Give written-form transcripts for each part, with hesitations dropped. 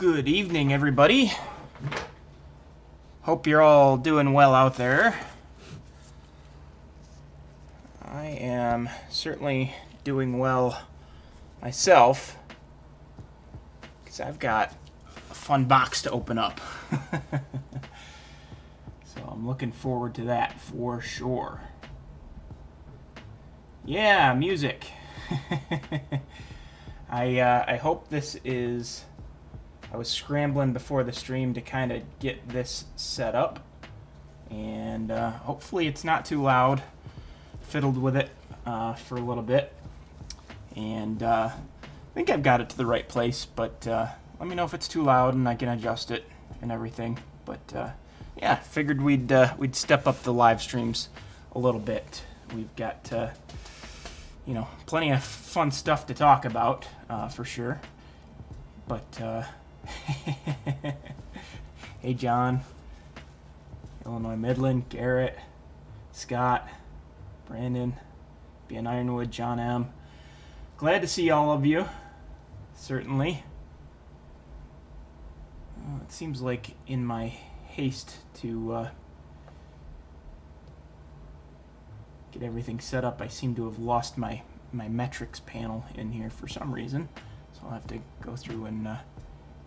Good evening, everybody. Hope you're all doing well out there. I am certainly doing well myself because I've got a fun box to open up. So I'm looking forward to that for sure. Yeah, music. I hope this is... I was scrambling before the stream to kind of get this set up, and hopefully it's not too loud. Fiddled with it for a little bit, and I think I've got it to the right place, but let me know if it's too loud and I can adjust it and everything. But yeah, figured we'd step up the live streams a little bit. We've got plenty of fun stuff to talk about for sure, but hey John, Illinois Midland, Garrett, Scott, Brandon, Ben Ironwood, John M. Glad to see all of you, certainly. It seems like in my haste to get everything set up, I seem to have lost my metrics panel in here for some reason. So I'll have to go through and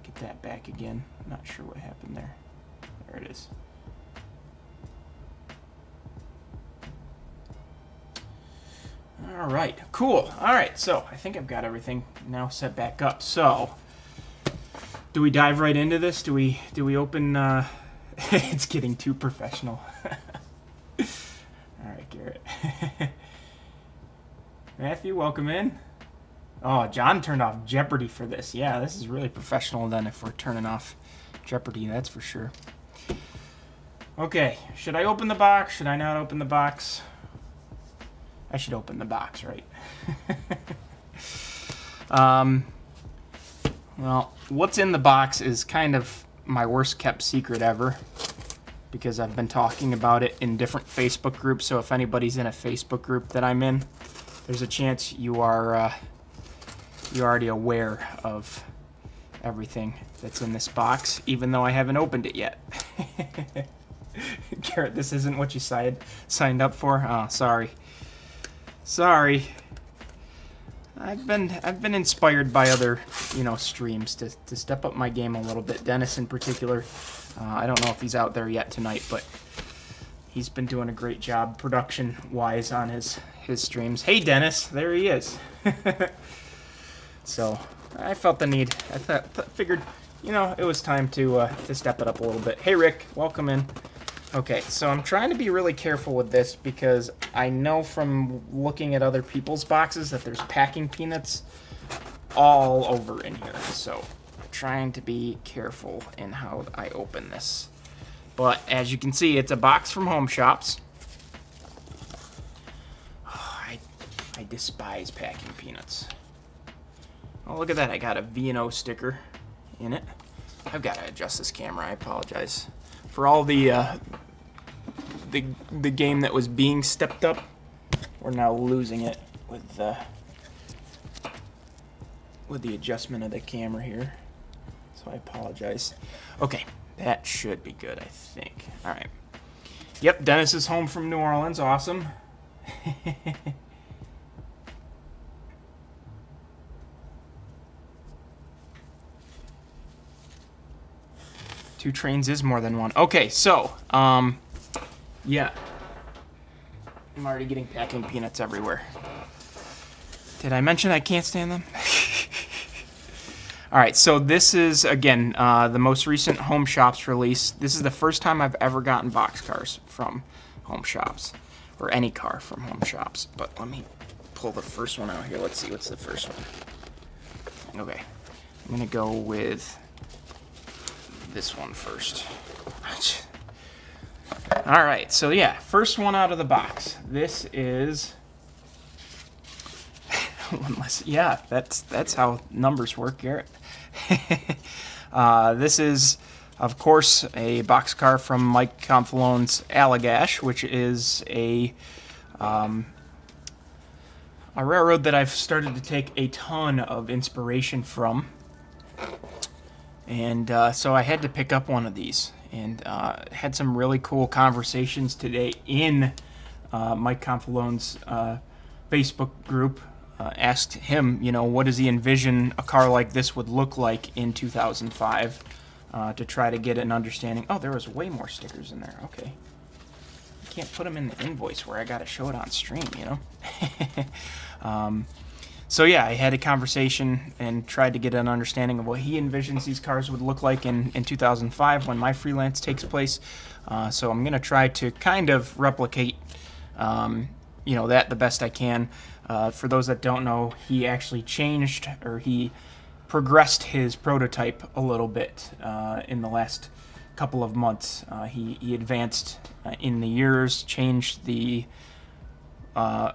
get that back again. I'm not sure what happened there. There it is. All right, cool. All right, so I think I've got everything now set back up. So, do we dive right into this? Do we open? It's getting too professional. All right, Garrett. Matthew, welcome in. Oh, John turned off Jeopardy for this. Yeah, this is really professional then if we're turning off Jeopardy, that's for sure. Okay, should I open the box? Should I not open the box? I should open the box, right? Well, what's in the box is kind of my worst kept secret ever, because I've been talking about it in different Facebook groups. So if anybody's in a Facebook group that I'm in, there's a chance you're already aware of everything that's in this box, even though I haven't opened it yet. Garrett, this isn't what you signed up for? Oh, sorry. Sorry. I've been inspired by other, streams to step up my game a little bit. Dennis in particular. I don't know if he's out there yet tonight, but he's been doing a great job production-wise on his streams. Hey, Dennis, there he is. So I felt the need. I figured, it was time to step it up a little bit. Hey, Rick, welcome in. Okay, so I'm trying to be really careful with this because I know from looking at other people's boxes that there's packing peanuts all over in here. So I'm trying to be careful in how I open this. But as you can see, it's a box from Home Shops. Oh, I despise packing peanuts. Oh, look at that. I got a V&O sticker in it. I've got to adjust this camera. I apologize. For all the game that was being stepped up, we're now losing it with the adjustment of the camera here. So I apologize. Okay, that should be good, I think. All right. Yep, Dennis is home from New Orleans. Awesome. 2 trains is more than one. Okay, so, yeah. I'm already getting packing peanuts everywhere. Did I mention I can't stand them? All right, so this is, again, the most recent Home Shops release. This is the first time I've ever gotten boxcars from Home Shops, or any car from Home Shops. But let me pull the first one out here. Let's see, what's the first one? Okay, I'm going to go with this one first. All right, so yeah, first one out of the box. This is yeah, that's how numbers work, Garrett. This is, of course, a boxcar from Mike Confalone's Allagash, which is a railroad that I've started to take a ton of inspiration from. And so I had to pick up one of these, and had some really cool conversations today in Mike Confalone's Facebook group. Asked him, what does he envision a car like this would look like in 2005, to try to get an understanding. Oh, there was way more stickers in there. Okay. I can't put them in the invoice where I got to show it on stream, So yeah, I had a conversation and tried to get an understanding of what he envisions these cars would look like in 2005 when my freelance takes place. So I'm going to try to kind of replicate, that the best I can. For those that don't know, he actually changed, or he progressed his prototype a little bit in the last couple of months. He advanced in the years, changed the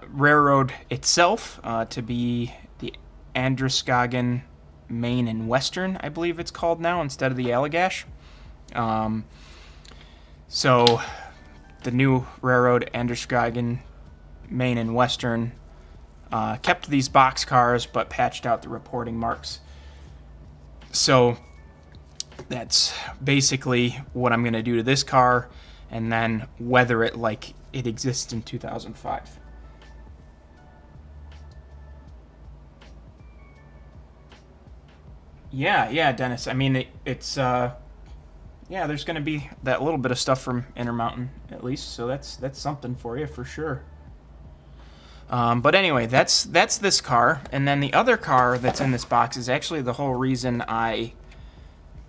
railroad itself to be the Androscoggin Main and Western, I believe it's called now, instead of the Allagash. So the new railroad, Androscoggin Main and Western, kept these box cars but patched out the reporting marks. So that's basically what I'm going to do to this car, and then weather it like it exists in 2005. Yeah, Dennis. I mean, it's there's going to be that little bit of stuff from Intermountain, at least, so that's something for you for sure. But anyway, that's this car, and then the other car that's in this box is actually the whole reason I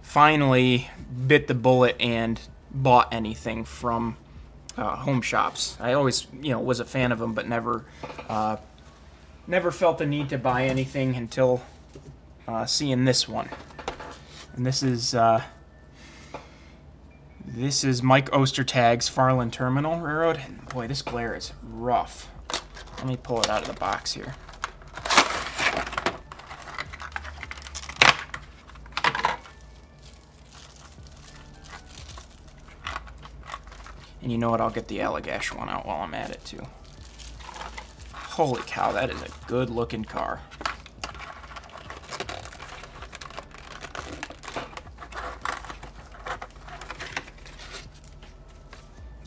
finally bit the bullet and bought anything from home shops. I always, was a fan of them, but never felt the need to buy anything until seeing this one. And this is Mike Ostertag's Farland Terminal Railroad. And boy, this glare is rough. Let me pull it out of the box here. And you know what? I'll get the Allagash one out while I'm at it, too. Holy cow, that is a good-looking car.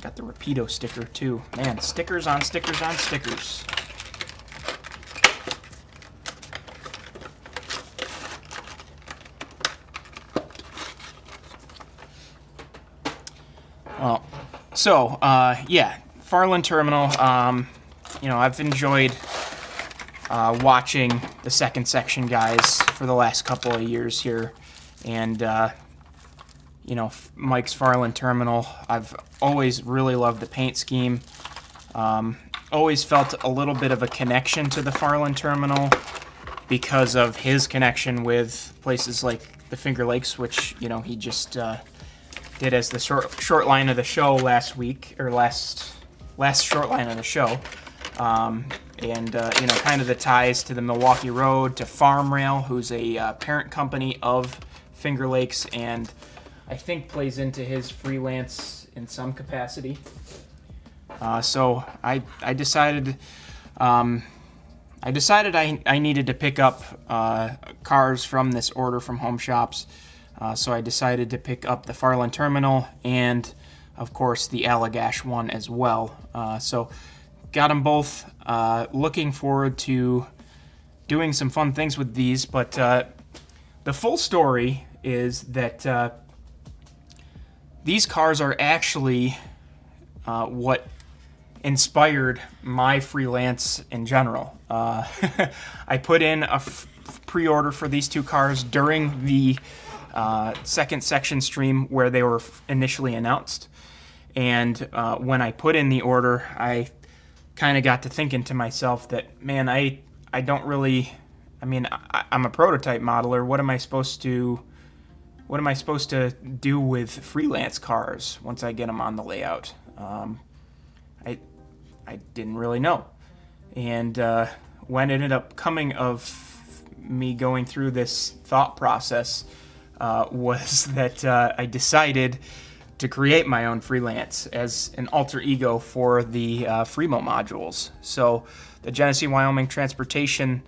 Got the Rapido sticker, too. Man, stickers on stickers on stickers. Well, so, Farland Terminal. I've enjoyed watching the second section guys for the last couple of years here. And, Mike's Farland Terminal, I've always really loved the paint scheme. Always felt a little bit of a connection to the Farland Terminal because of his connection with places like the Finger Lakes, which, he just did as the short line of the show last week, or last short line of the show. Kind of the ties to the Milwaukee Road, to Farm Rail, who's a parent company of Finger Lakes, and I think plays into his freelance in some capacity. So I decided I needed to pick up cars from this order from home shops. So I decided to pick up the Farland Terminal and, of course, the Allagash one as well. So got them both. Looking forward to doing some fun things with these. But the full story is that these cars are actually what inspired my freelance in general. I put in a pre-order for these two cars during the second section stream where they were initially announced. And when I put in the order, I kind of got to thinking to myself that, man, I don't really, I'm a prototype modeler. What am I supposed to do with freelance cars once I get them on the layout? I didn't really know. And when it ended up coming of me going through this thought process, was that I decided to create my own freelance as an alter ego for the Fremo modules. So the Genesee Wyoming Transportation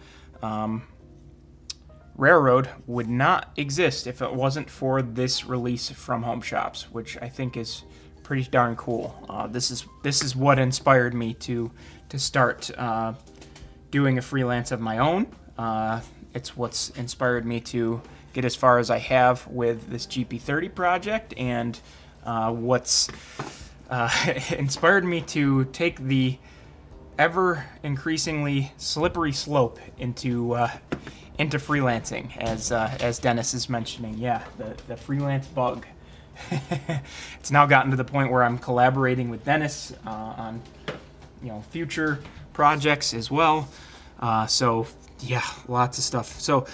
Railroad would not exist if it wasn't for this release from Home Shops, which I think is pretty darn cool. This is what inspired me to start doing a freelance of my own. It's what's inspired me to get as far as I have with this GP30 project, and what's inspired me to take the ever increasingly slippery slope into freelancing, as Dennis is mentioning. Yeah, the freelance bug. It's now gotten to the point where I'm collaborating with Dennis on future projects as well. So yeah, lots of stuff. So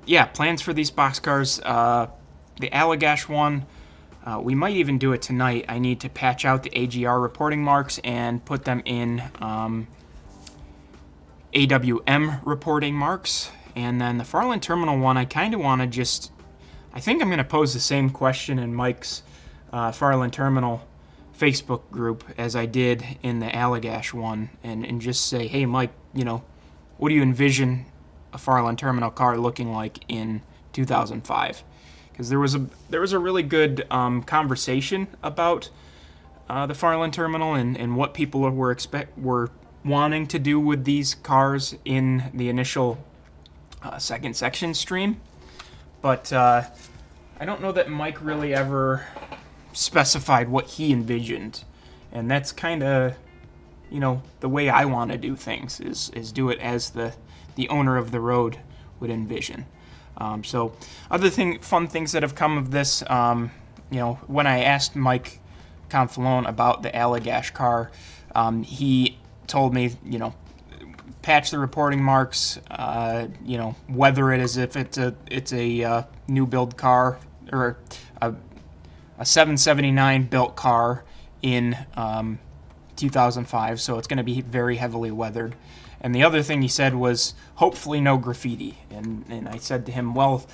yeah, plans for these boxcars. The Allagash one, we might even do it tonight. I need to patch out the AGR reporting marks and put them in AWM reporting marks. And then the Farland Terminal one, I kind of want to just, I think I'm going to pose the same question in Mike's Farland Terminal Facebook group as I did in the Allagash one, and just say, hey Mike, what do you envision a Farland Terminal car looking like in 2005? Because there was a really good conversation about the Farland Terminal and what people were wanting to do with these cars in the initial second section stream. But I don't know that Mike really ever specified what he envisioned, and that's kind of the way I want to do things, is do it as the owner of the road would envision. So other fun things that have come of this, when I asked Mike Confalone about the Allagash car, he told me, patch the reporting marks, weather it as if it's a new build car, or a 779 built car in 2005, so it's going to be very heavily weathered. And the other thing he said was, hopefully no graffiti. And I said to him, well,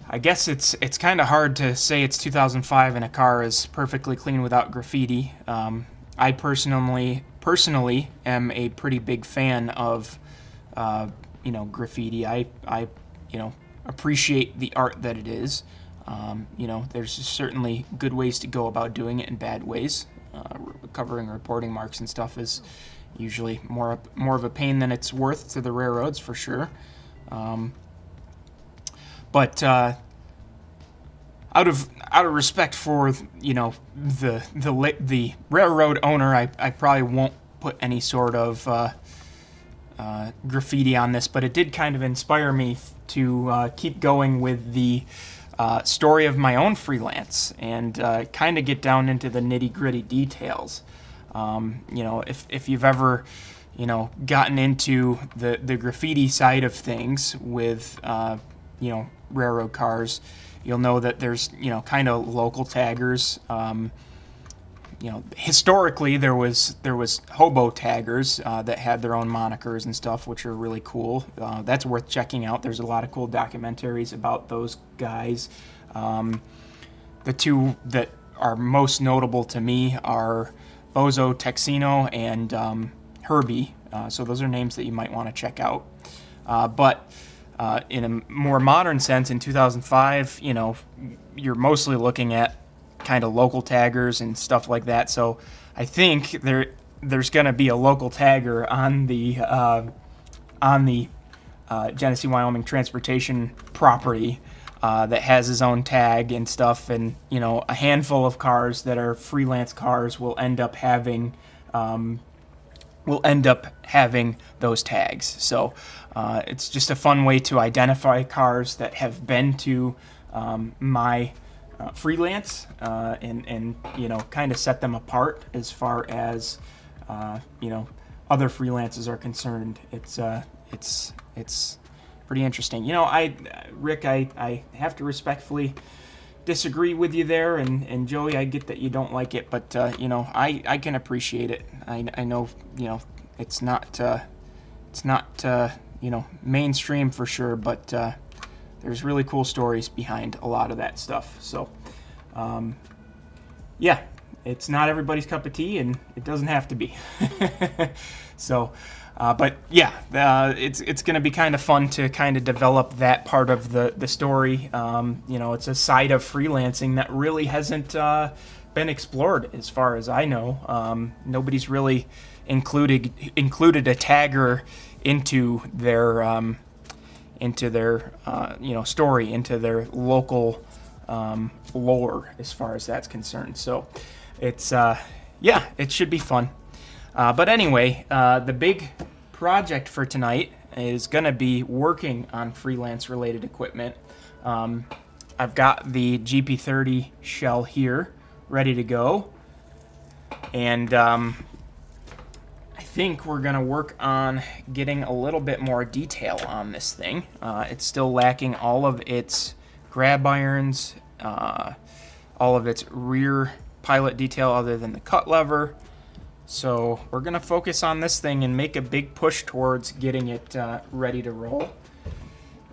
I guess it's kind of hard to say it's 2005 and a car is perfectly clean without graffiti. I personally am a pretty big fan of graffiti. I appreciate the art that it is. There's certainly good ways to go about doing it and bad ways. Covering reporting marks and stuff is usually more of a pain than it's worth to the railroads, for sure. But out of respect for the railroad owner, I probably won't put any sort of graffiti on this. But it did kind of inspire me to keep going with the story of my own freelance and kind of get down into the nitty-gritty details. If you've ever gotten into the graffiti side of things with railroad cars, you'll know that there's kind of local taggers. Historically there was hobo taggers that had their own monikers and stuff, which are really cool. That's worth checking out. There's a lot of cool documentaries about those guys. The two that are most notable to me are Bozo Texino and Herbie. So those are names that you might want to check out. But in a more modern sense, in 2005, you're mostly looking at kind of local taggers and stuff like that. So I think there's going to be a local tagger on the Genesee, Wyoming transportation property that has his own tag and stuff, and a handful of cars that are freelance cars will end up having those tags. So it's just a fun way to identify cars that have been to my freelance and kind of set them apart as far as other freelances are concerned. It's pretty interesting. Rick, I have to respectfully disagree with you there, and Joey, I get that you don't like it, but I can appreciate it. I know it's not mainstream for sure, but there's really cool stories behind a lot of that stuff. So yeah, it's not everybody's cup of tea, and it doesn't have to be. So, but yeah, it's going to be kind of fun to kind of develop that part of the story. You know, it's a side of freelancing that really hasn't been explored as far as I know. Nobody's really included a tagger into their you know, story, into their local lore as far as that's concerned. So it's yeah, it should be fun. But anyway, the big project for tonight is going to be working on freelance related equipment. I've got the GP30 shell here ready to go, and I think we're going to work on getting a little bit more detail on this thing. It's still lacking all of its grab irons, all of its rear pilot detail other than the cut lever. So we're going to focus on this thing and make a big push towards getting it ready to roll.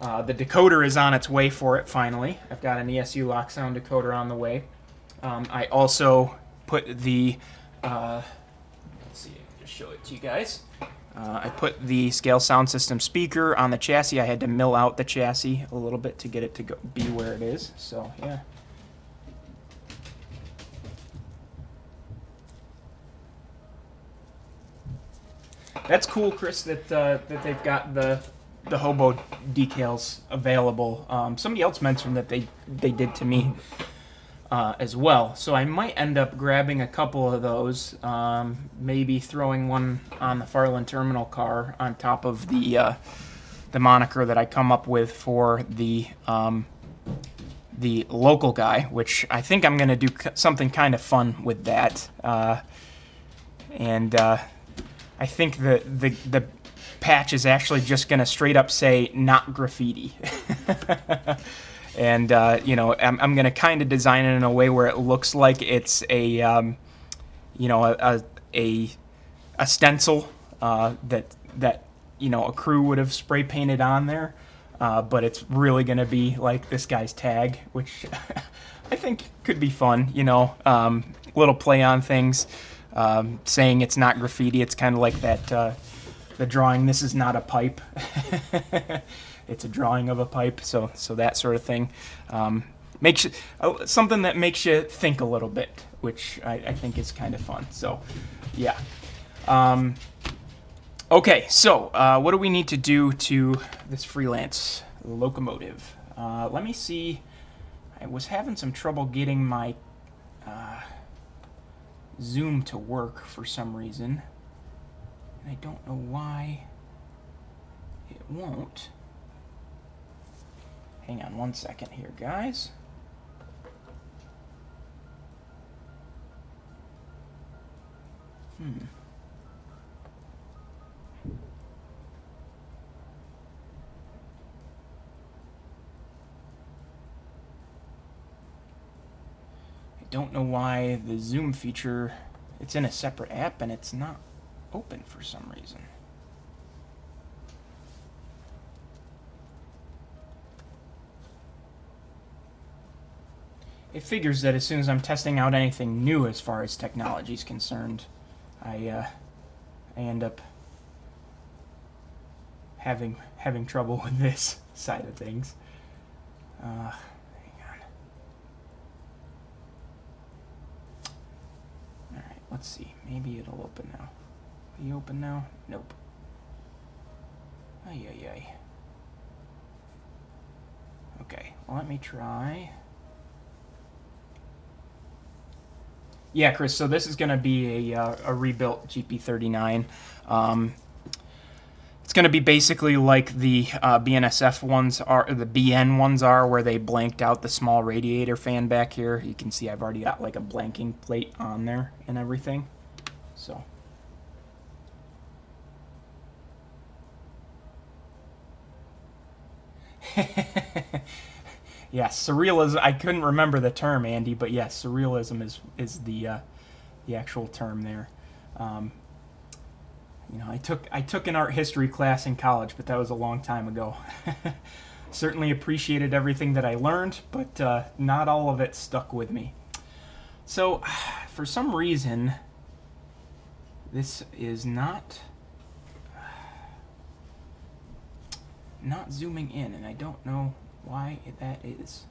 The decoder is on its way for it finally. I've got an ESU lock sound decoder on the way. I also put the, let's see, I'll just show it to you guys. I put the scale sound system speaker on the chassis. I had to mill out the chassis a little bit to get it to be where it is. So yeah. That's cool, Chris, that they've got the hobo decals available. Somebody else mentioned that they did to me as well. So I might end up grabbing a couple of those, maybe throwing one on the Farland Terminal car on top of the moniker that I come up with for the local guy, which I think I'm going to do something kind of fun with that. I think the patch is actually just going to straight up say "not graffiti," and you know, I'm going to kind of design it in a way where it looks like it's a you know, a stencil that you know, a crew would have spray painted on there, but it's really going to be like this guy's tag, which I think could be fun. You know, little play on things. Saying it's not graffiti, it's kind of like that the drawing, "This is not a pipe." It's a drawing of a pipe, so that sort of thing. Makes you, something that makes you think a little bit, which I think is kind of fun. So yeah. Okay, so what do we need to do to this freelance locomotive? Let me see. I was having some trouble getting my Zoom to work for some reason, and I don't know why it won't. Hang on one second here, guys. I don't know why the Zoom feature, it's in a separate app and it's not open for some reason. It figures that as soon as I'm testing out anything new as far as technology is concerned, I end up having trouble with this side of things. Let's see. Maybe it'll open now. Are you open now? Nope. Ay, ay, ay. Okay, well, let me try. Yeah, Chris, so this is going to be a rebuilt GP39. It's going to be basically like the BNSF ones are, the BN ones are, where they blanked out the small radiator fan back here. You can see I've already got like a blanking plate on there and everything. So. Yes, surrealism. I couldn't remember the term, Andy, but yes, surrealism is the actual term there. You know, I took an art history class in college, but that was a long time ago. Certainly appreciated everything that I learned, but not all of it stuck with me. So, for some reason, this is not not zooming in, and I don't know why that is.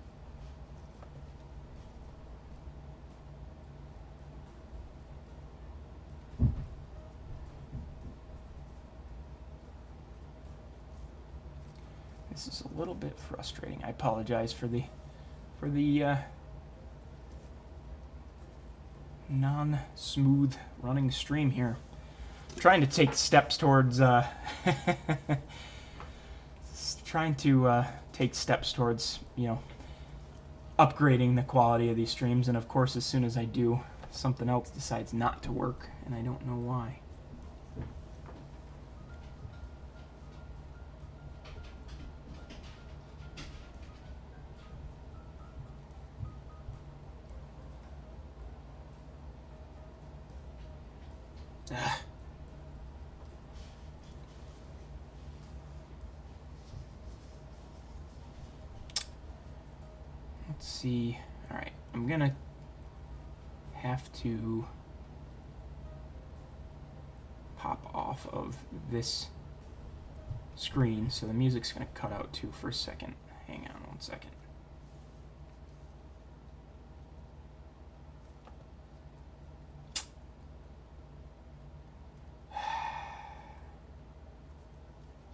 This is a little bit frustrating. I apologize for the non-smooth running stream here. I'm trying to take steps towards upgrading the quality of these streams, and of course as soon as I do, something else decides not to work, and I don't know why. Let's see. All right, I'm gonna have to pop off of this screen, so the music's gonna cut out too for a second. Hang on one second.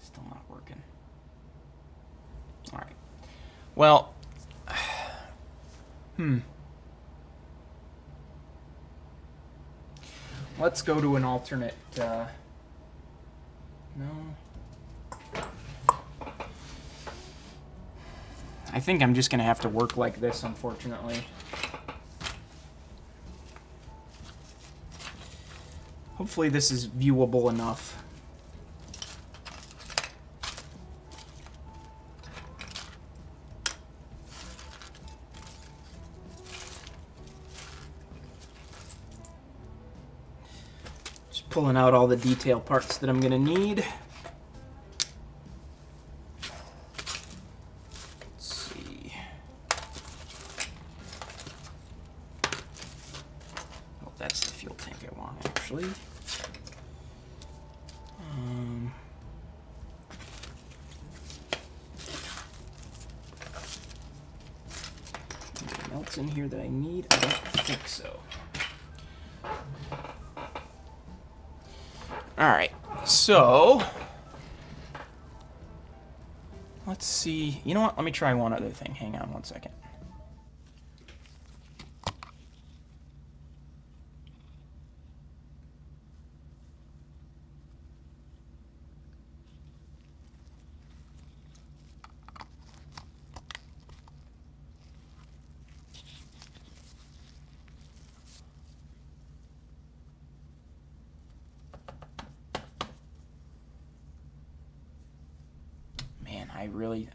Still not working. All right. Well, let's go to an alternate, no. I think I'm just gonna have to work like this, unfortunately. Hopefully this is viewable enough. Pulling out all the detail parts that I'm going to need. Let's see. Oh, that's the fuel tank I want, actually. Anything else in here that I need? I don't think so. Alright, so let's see. You know what? Let me try one other thing. Hang on one second.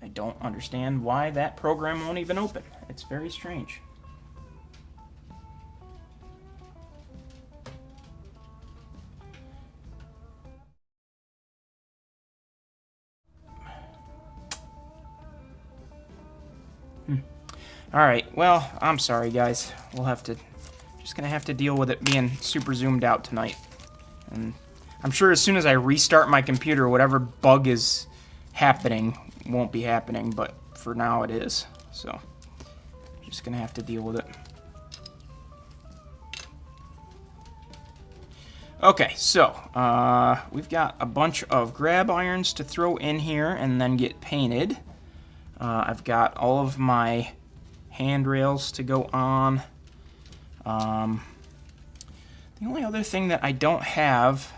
I don't understand why that program won't even open. It's very strange. All right, well, I'm sorry, guys. Just gonna have to deal with it being super zoomed out tonight. And I'm sure as soon as I restart my computer, whatever bug is happening won't be happening, but for now it is. So, just gonna have to deal with it. Okay, so we've got a bunch of grab irons to throw in here and then get painted. I've got all of my handrails to go on. The only other thing that I don't have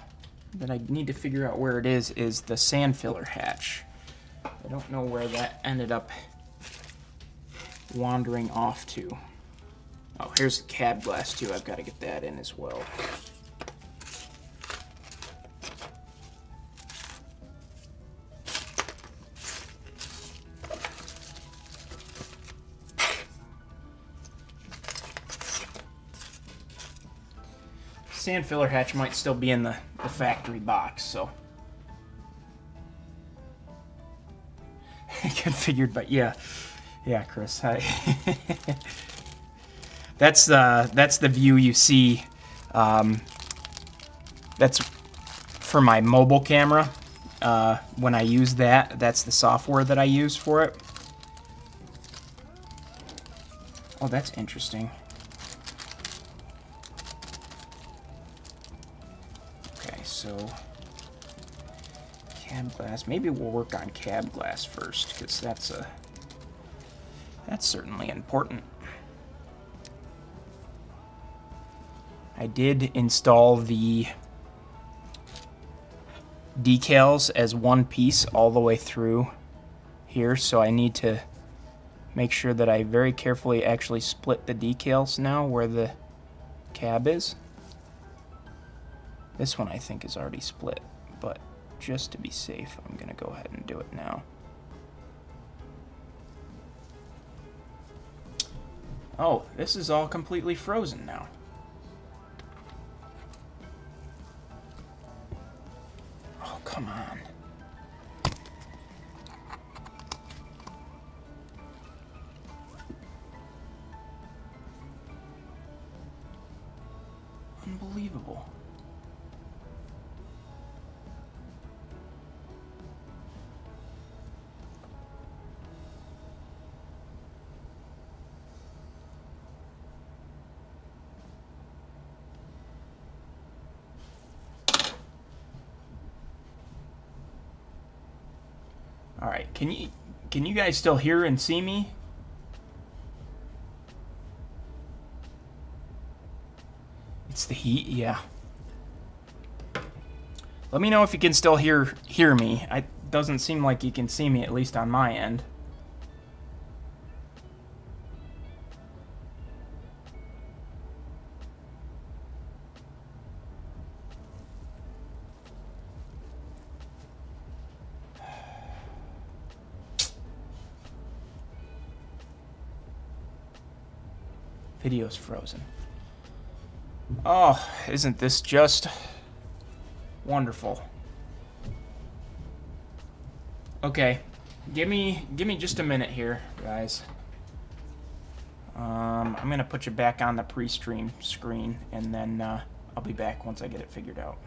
that I need to figure out where it is the sand filler hatch. I don't know where that ended up wandering off to. Oh, here's the cab glass too. I've got to get that in as well. Sand filler hatch might still be in the factory box, so configured, but yeah, Chris. That's the view you see. That's for my mobile camera. when I use that. That's the software that I use for it. Oh, that's interesting. Okay, so cab glass. Maybe we'll work on cab glass first, because that's certainly important. I did install the decals as one piece all the way through here, so I need to make sure that I very carefully actually split the decals now where the cab is. This one I think is already split, but just to be safe, I'm gonna go ahead and do it now. Oh, this is all completely frozen now. Oh, come on. Unbelievable. All right, can you guys still hear and see me? It's the heat, yeah. Let me know if you can still hear me. It doesn't seem like you can see me, at least on my end. Video's frozen. Oh, isn't this just wonderful? Okay, give me just a minute here, guys. I'm gonna put you back on the pre-stream screen, and then I'll be back once I get it figured out.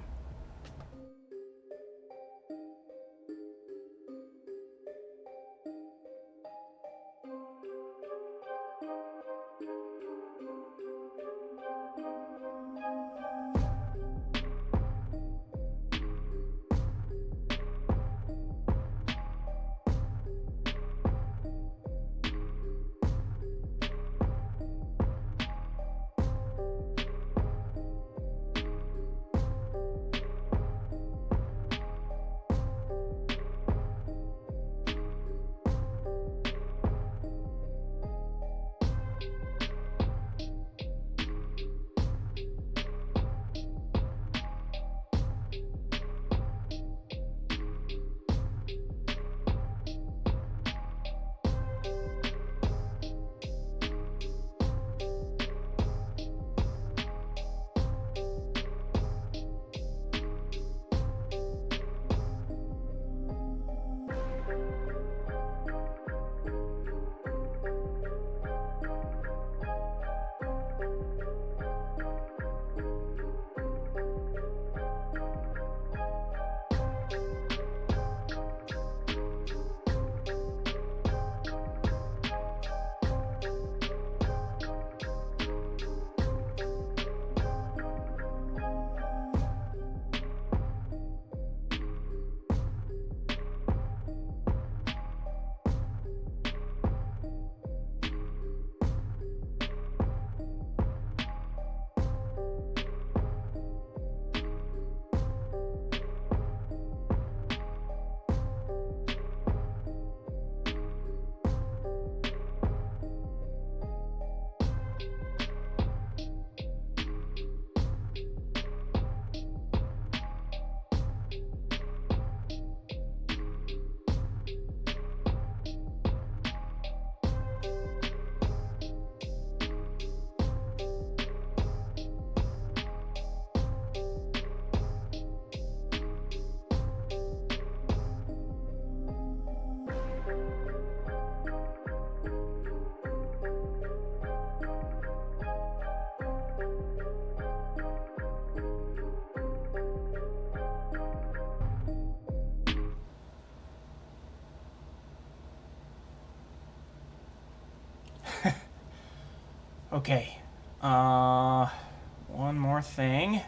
Okay. One more thing.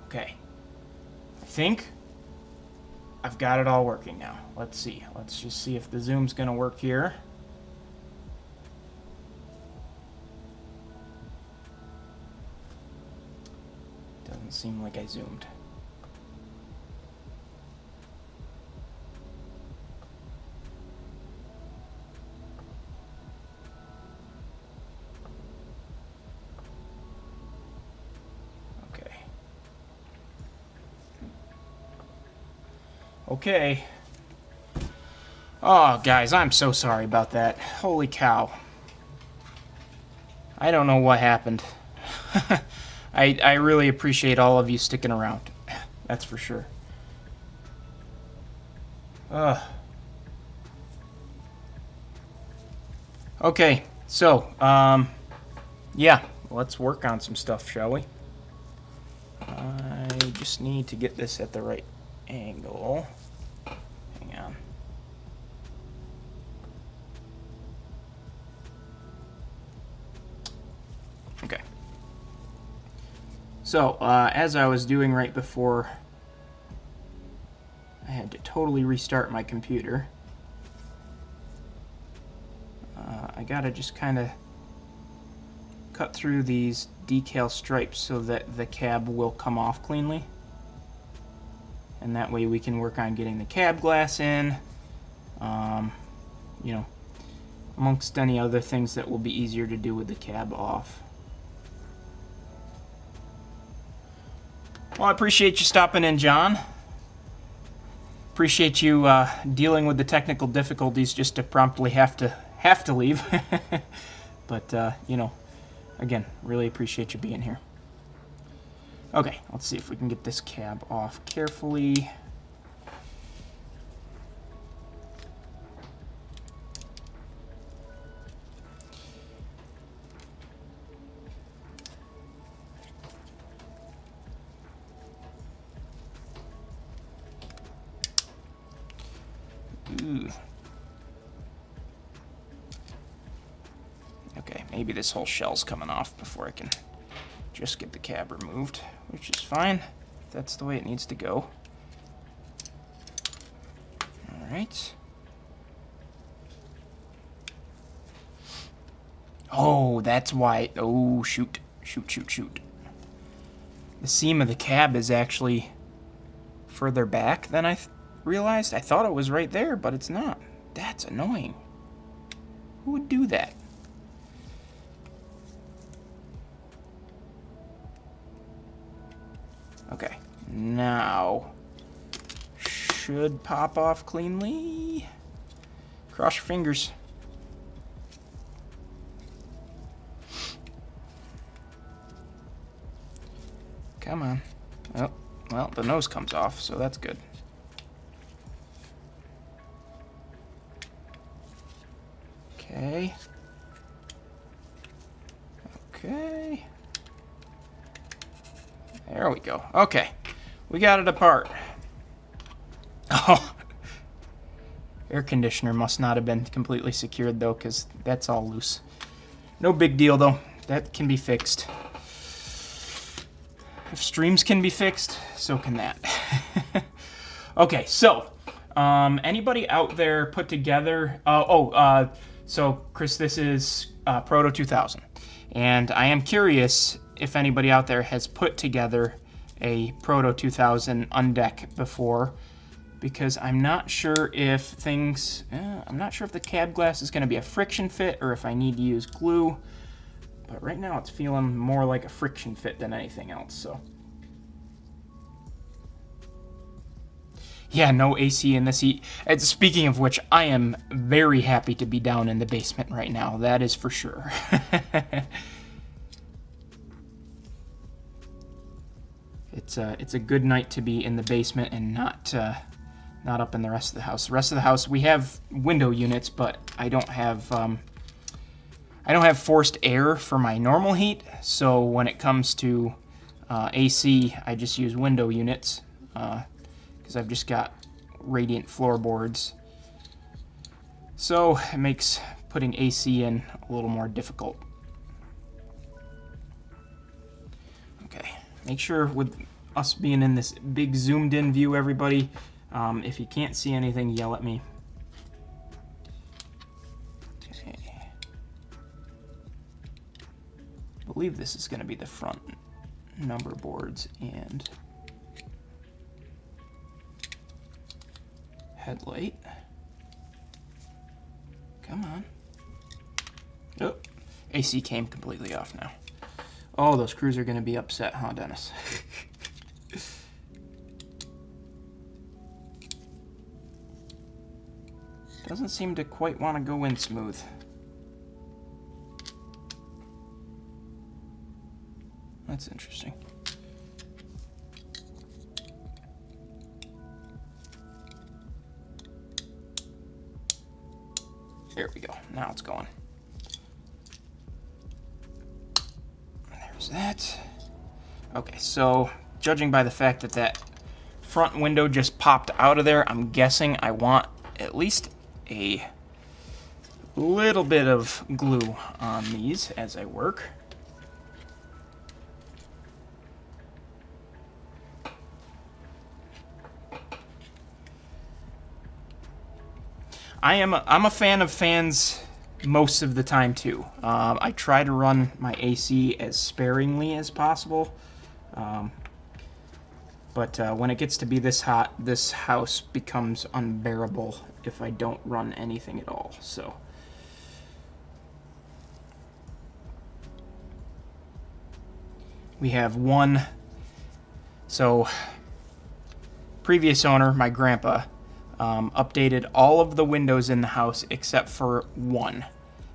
Okay. I think I've got it all working now. Let's see. Let's just see if the zoom's going to work here. Doesn't seem like I zoomed. Okay. Oh, guys, I'm so sorry about that. Holy cow. I don't know what happened. I really appreciate all of you sticking around. That's for sure. Okay, so, yeah, let's work on some stuff, shall we? I just need to get this at the right angle. Hang on. Okay. So, as I was doing right before, I had to totally restart my computer. I gotta just kind of cut through these decal stripes so that the cab will come off cleanly. And that way we can work on getting the cab glass in, you know, amongst any other things that will be easier to do with the cab off. Well, I appreciate you stopping in, John. Appreciate you dealing with the technical difficulties just to promptly have to leave. But, you know, again, really appreciate you being here. Okay, let's see if we can get this cab off carefully. Ooh. Okay, maybe this whole shell's coming off before I can just get the cab removed, which is fine. That's the way it needs to go. All right. Oh, that's why. Oh, shoot. Shoot. The seam of the cab is actually further back than I realized. I thought it was right there, but it's not. That's annoying. Who would do that? Okay, now should pop off cleanly. Cross your fingers. Come on. Oh, well, the nose comes off, so that's good. Okay. Okay. There we go. Okay. We got it apart. Oh. Air conditioner must not have been completely secured, though, because that's all loose. No big deal, though. That can be fixed. If streams can be fixed, so can that. Okay, so, anybody out there put together... so, Chris, this is Proto 2000. And I am curious if anybody out there has put together a Proto 2000 undeck before, because I'm not sure if things... I'm not sure if the cab glass is going to be a friction fit or if I need to use glue. But right now it's feeling more like a friction fit than anything else, so... Yeah, no AC in this heat. And speaking of which, I am very happy to be down in the basement right now. That is for sure. It's a good night to be in the basement and not up in the rest of the house. The rest of the house, we have window units, but I don't have I don't have forced air for my normal heat, so when it comes to AC, I just use window units because I've just got radiant floorboards. So it makes putting AC in a little more difficult. Okay, make sure with us being in this big zoomed in view, everybody, if you can't see anything, yell at me. Okay. I believe this is going to be the front number boards and headlight. Come on. Oh, AC came completely off now. Oh, those crews are going to be upset, huh, Dennis? Doesn't seem to quite want to go in smooth. That's interesting. There we go. Now it's going. There's that. Okay, so judging by the fact that that front window just popped out of there, I'm guessing I want at least a little bit of glue on these as I work. I'm a fan of fans most of the time too. I try to run my AC as sparingly as possible, but when it gets to be this hot, this house becomes unbearable if I don't run anything at all. So we have one. So previous owner, my grandpa, updated all of the windows in the house except for one.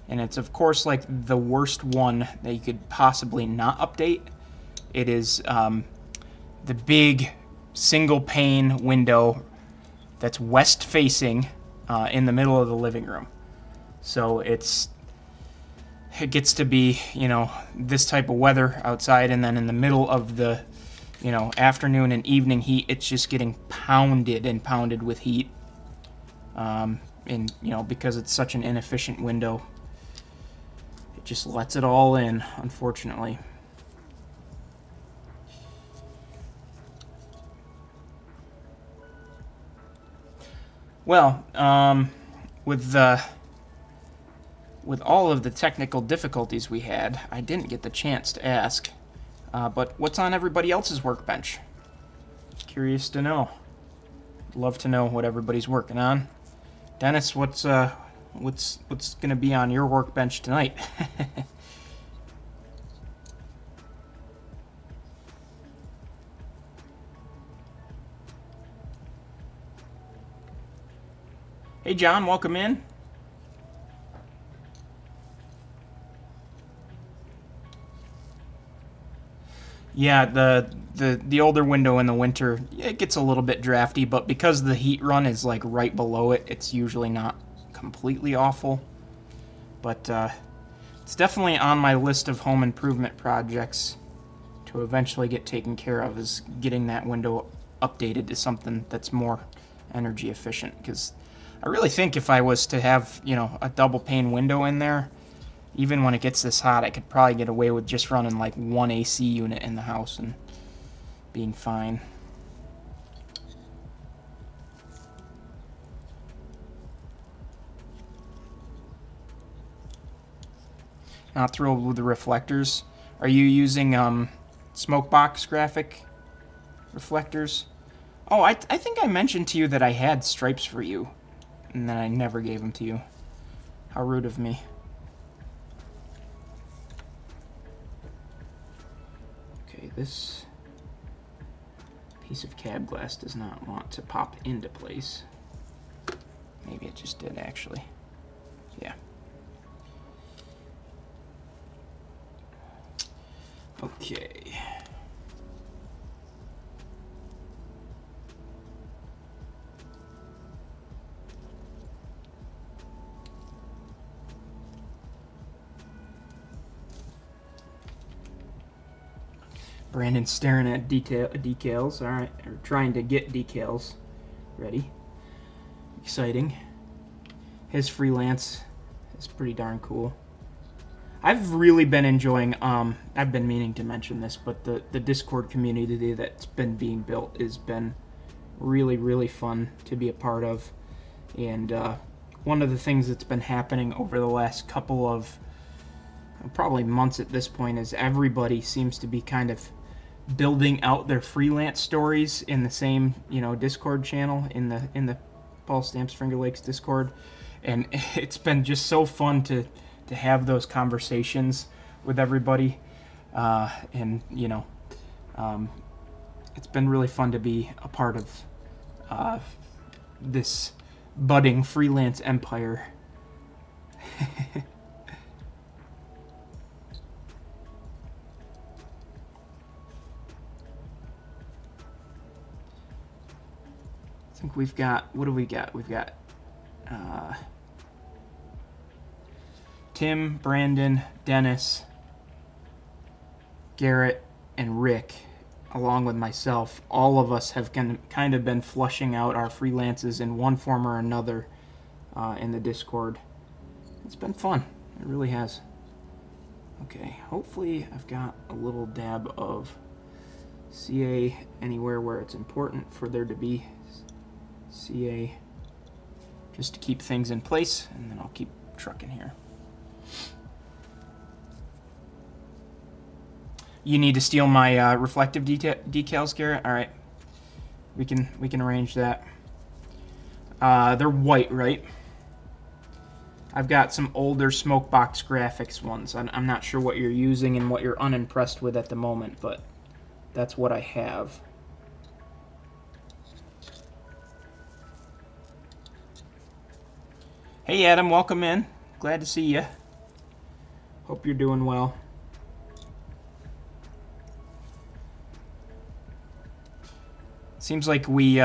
And it's, of course, like the worst one that you could possibly not update. It is the big single pane window that's west facing in the middle of the living room. So it gets to be, you know, this type of weather outside, and then in the middle of the, you know, afternoon and evening heat, it's just getting pounded and pounded with heat. And, you know, because it's such an inefficient window, it just lets it all in, unfortunately. Well, with all of the technical difficulties we had, I didn't get the chance to ask, but what's on everybody else's workbench? Curious to know. Love to know what everybody's working on. Dennis, what's going to be on your workbench tonight? Hey, John, welcome in. Yeah, the older window in the winter, it gets a little bit drafty, but because the heat run is like right below it, it's usually not completely awful. But it's definitely on my list of home improvement projects to eventually get taken care of, is getting that window updated to something that's more energy efficient. Because I really think if I was to have, you know, a double pane window in there, even when it gets this hot, I could probably get away with just running like one AC unit in the house and being fine. Not thrilled with the reflectors. Are you using Smokebox graphic reflectors? Oh, I think I mentioned to you that I had stripes for you, and then I never gave them to you. How rude of me. Okay, this piece of cab glass does not want to pop into place. Maybe it just did, actually. Yeah. Okay. Brandon's staring at decals. All right, or trying to get decals ready. Exciting. His freelance is pretty darn cool. I've really been enjoying, I've been meaning to mention this, but the Discord community that's been being built has been really, really fun to be a part of. And one of the things that's been happening over the last couple of, probably months at this point, is everybody seems to be kind of building out their freelance stories in the same, Discord channel, in the Paul Stamps Finger Lakes Discord. And it's been just so fun to have those conversations with everybody. And, it's been really fun to be a part of this budding freelance empire. I think we've got, what do we got? We've got Tim, Brandon, Dennis, Garrett, and Rick, along with myself. All of us have kind of been flushing out our freelances in one form or another in the Discord. It's been fun. It really has. Okay, hopefully I've got a little dab of CA anywhere where it's important for there to be CA, just to keep things in place, and then I'll keep trucking here. You need to steal my reflective decals, Garrett? All right, we can arrange that. They're white, right? I've got some older Smokebox Graphics ones. I'm not sure what you're using and what you're unimpressed with at the moment, but that's what I have. Hey Adam, welcome in. Glad to see you. Hope you're doing well. Seems like we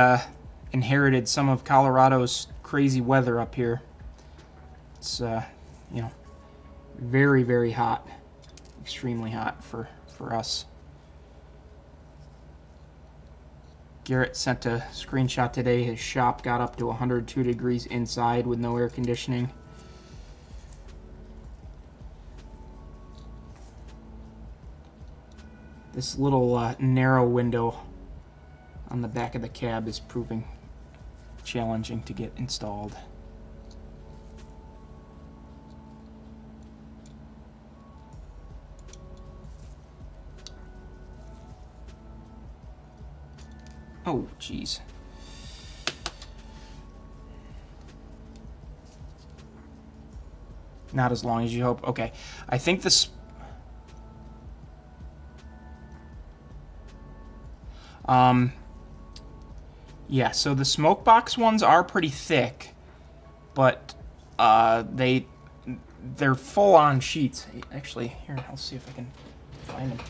inherited some of Colorado's crazy weather up here. It's very, very hot. Extremely hot for us. Garrett sent a screenshot today. His shop got up to 102 degrees inside with no air conditioning. This little narrow window on the back of the cab is proving challenging to get installed. Oh, jeez. Not as long as you hope. Okay. I think this... yeah, so the Smokebox ones are pretty thick, but they're full-on sheets. Actually, here, I'll see if I can find them.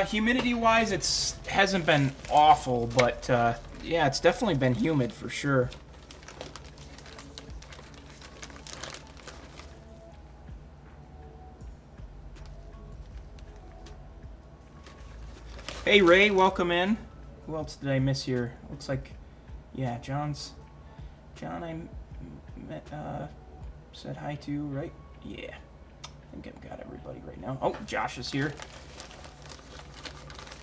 Humidity-wise, it hasn't been awful, but yeah, it's definitely been humid for sure. Hey Ray, welcome in. Who else did I miss here? Looks like, yeah, John I said hi to, right? Yeah, I think I've got everybody right now. Oh, Josh is here.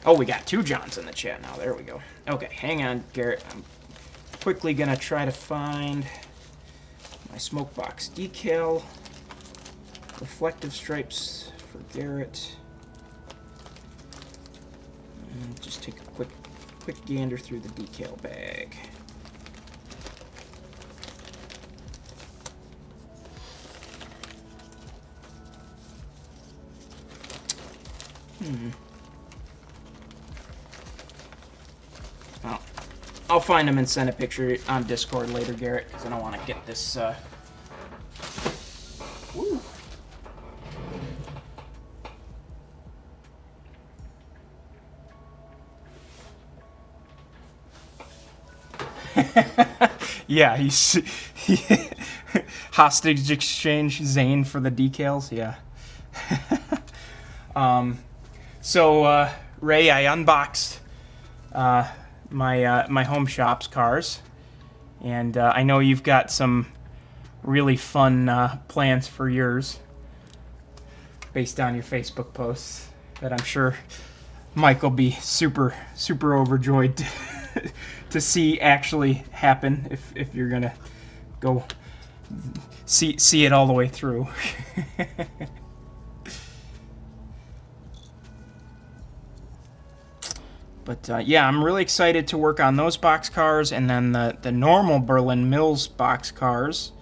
Oh, we got two Johns in the chat now. There we go. Okay, hang on, Garrett. I'm quickly going to try to find my Smokebox decal. Reflective stripes for Garrett. And just take a quick gander through the decal bag. Well, I'll find them and send a picture on Discord later, Garrett, because I don't want to get this... Woo. Yeah, hostage exchange Zane for the decals, yeah. So Ray, I unboxed my Home Shops cars, and I know you've got some really fun plans for yours based on your Facebook posts that I'm sure Mike will be super overjoyed to see actually happen if you're gonna go see it all the way through. But yeah, I'm really excited to work on those box cars, and then the normal Berlin Mills box cars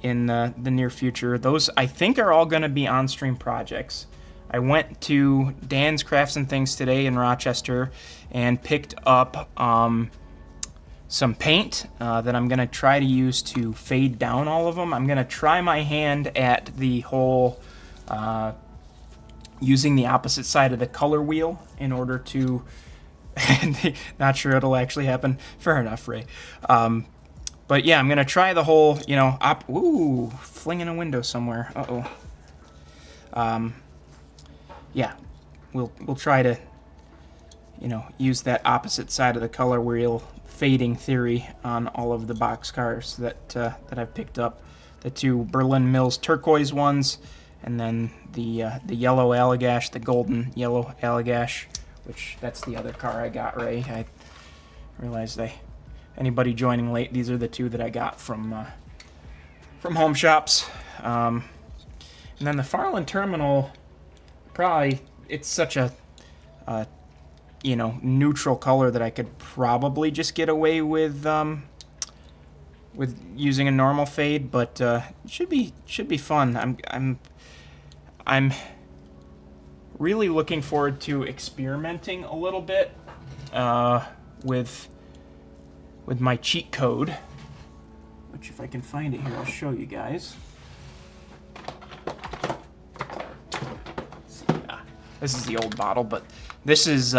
in the near future. Those, I think, are all going to be on-stream projects. I went to Dan's Crafts and Things today in Rochester and picked up some paint that I'm going to try to use to fade down all of them. I'm going to try my hand at the whole using the opposite side of the color wheel in order to... Not sure it'll actually happen. Fair enough, Ray. But yeah, I'm gonna try the whole, ooh, flinging a window somewhere. Yeah, we'll try to, use that opposite side of the color wheel fading theory on all of the box cars that I've picked up. The two Berlin Mills turquoise ones, and then the yellow Allagash, the golden yellow Allagash, which that's the other car I got, Ray. I realized anybody joining late, these are the two that I got from Home Shops. And then the Farland Terminal, probably, it's such a neutral color that I could probably just get away with using a normal fade, but it should be fun. I'm really looking forward to experimenting a little bit with my cheat code, which, if I can find it here, I'll show you guys. This is the old bottle, but this is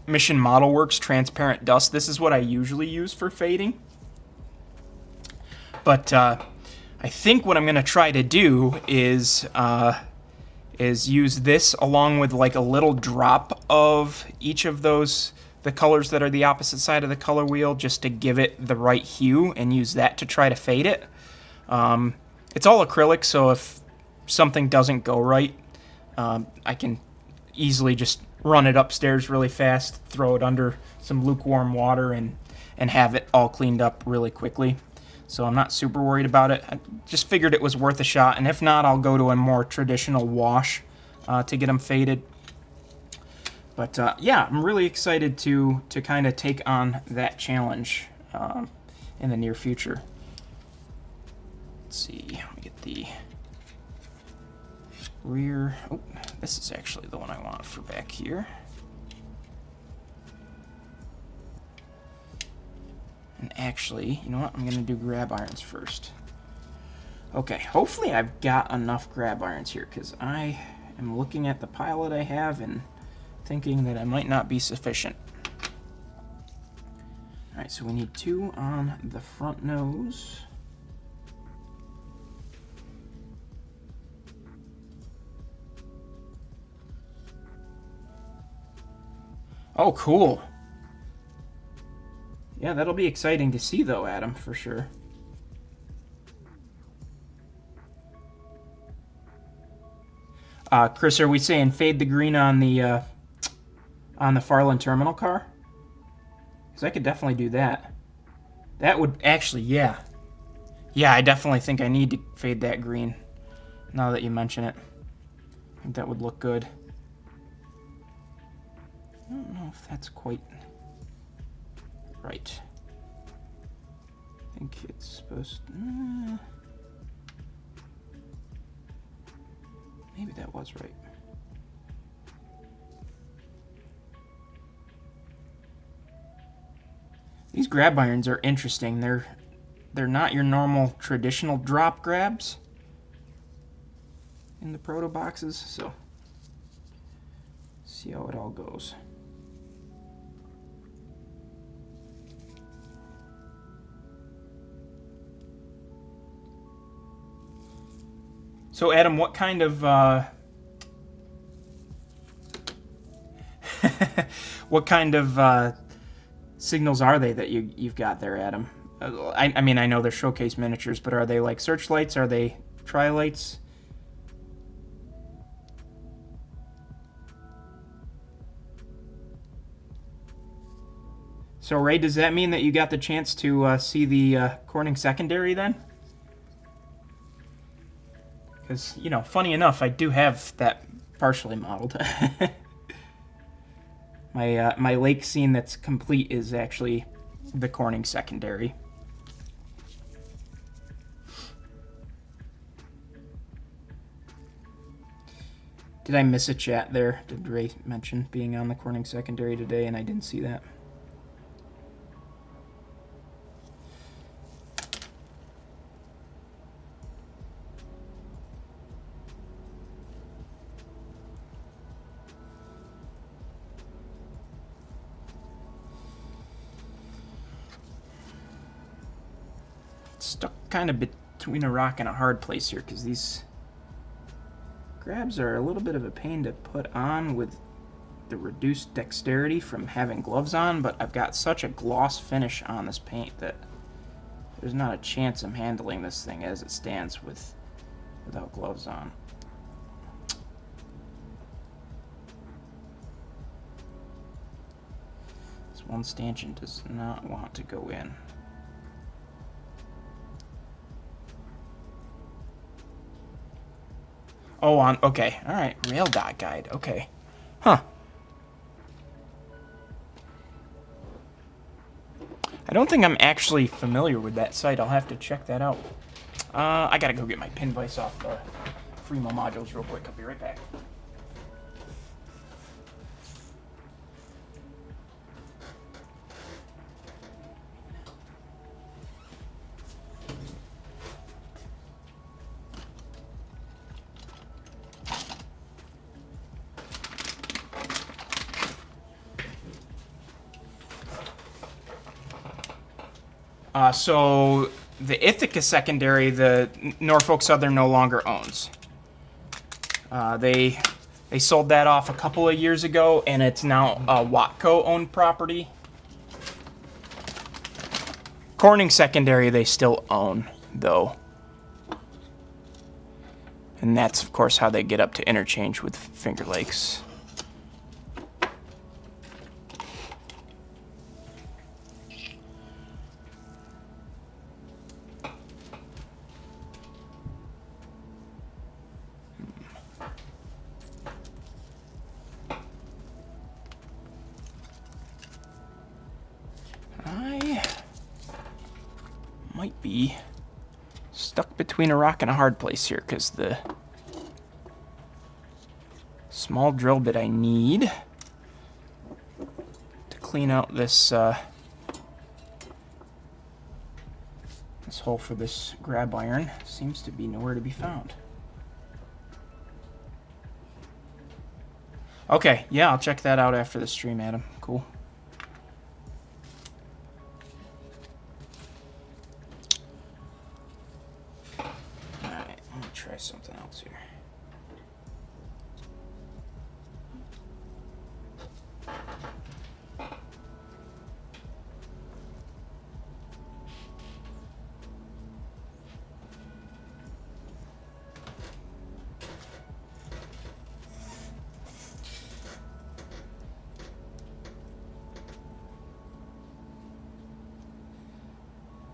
Mission Model Works Transparent Dust. This is what I usually use for fading. But I think what I'm going to try to do is use this along with like a little drop of each of those, the colors that are the opposite side of the color wheel, just to give it the right hue, and use that to try to fade it. It's all acrylic, so if something doesn't go right, I can easily just run it upstairs really fast, throw it under some lukewarm water, and have it all cleaned up really quickly. So I'm not super worried about it. I just figured it was worth a shot, and if not, I'll go to a more traditional wash to get them faded. But yeah, I'm really excited to kind of take on that challenge in the near future. Let's see, let me get the rear. Oh, this is actually the one I want for back here. And actually, you know what? I'm going to do grab irons first. Okay, hopefully I've got enough grab irons here, because I am looking at the pile that I have and thinking that I might not be sufficient. Alright, so we need 2 on the front nose. Oh, cool. Yeah, that'll be exciting to see, though, Adam, for sure. Chris, are we saying fade the green on the Farland Terminal car? Because I could definitely do that. That would actually, yeah. Yeah, I definitely think I need to fade that green, now that you mention it. I think that would look good. I don't know if that's quite right. I think it's supposed to... maybe that was right. These grab irons are interesting. They're not your normal traditional drop grabs in the proto boxes, so see how it all goes. So, Adam, what kind of what kind of signals are they that you've got there, Adam? I mean, I know they're showcase miniatures, but are they like searchlights? Are they tri-lights? So, Ray, does that mean that you got the chance to see the Corning secondary then? Because, you know, funny enough, I do have that partially modeled. My lake scene that's complete is actually the Corning secondary. Did I miss a chat there? Did Ray mention being on the Corning secondary today and I didn't see that? Stuck kind of between a rock and a hard place here because these grabs are a little bit of a pain to put on with the reduced dexterity from having gloves on, but I've got such a gloss finish on this paint that there's not a chance I'm handling this thing as it stands without gloves on. This one stanchion does not want to go in. Oh, okay. All right. Rail dot guide. Okay. Huh. I don't think I'm actually familiar with that site. I'll have to check that out. I gotta go get my pin vise off the Fremo modules real quick. I'll be right back. So the Ithaca secondary, the Norfolk Southern no longer owns. They sold that off a couple of years ago, and it's now a Watco-owned property. Corning secondary they still own, though. And that's, of course, how they get up to interchange with Finger Lakes. Might be stuck between a rock and a hard place here because the small drill bit I need to clean out this this hole for this grab iron seems to be nowhere to be found. Okay, yeah, I'll check that out after the stream, Adam. Cool. Try something else here.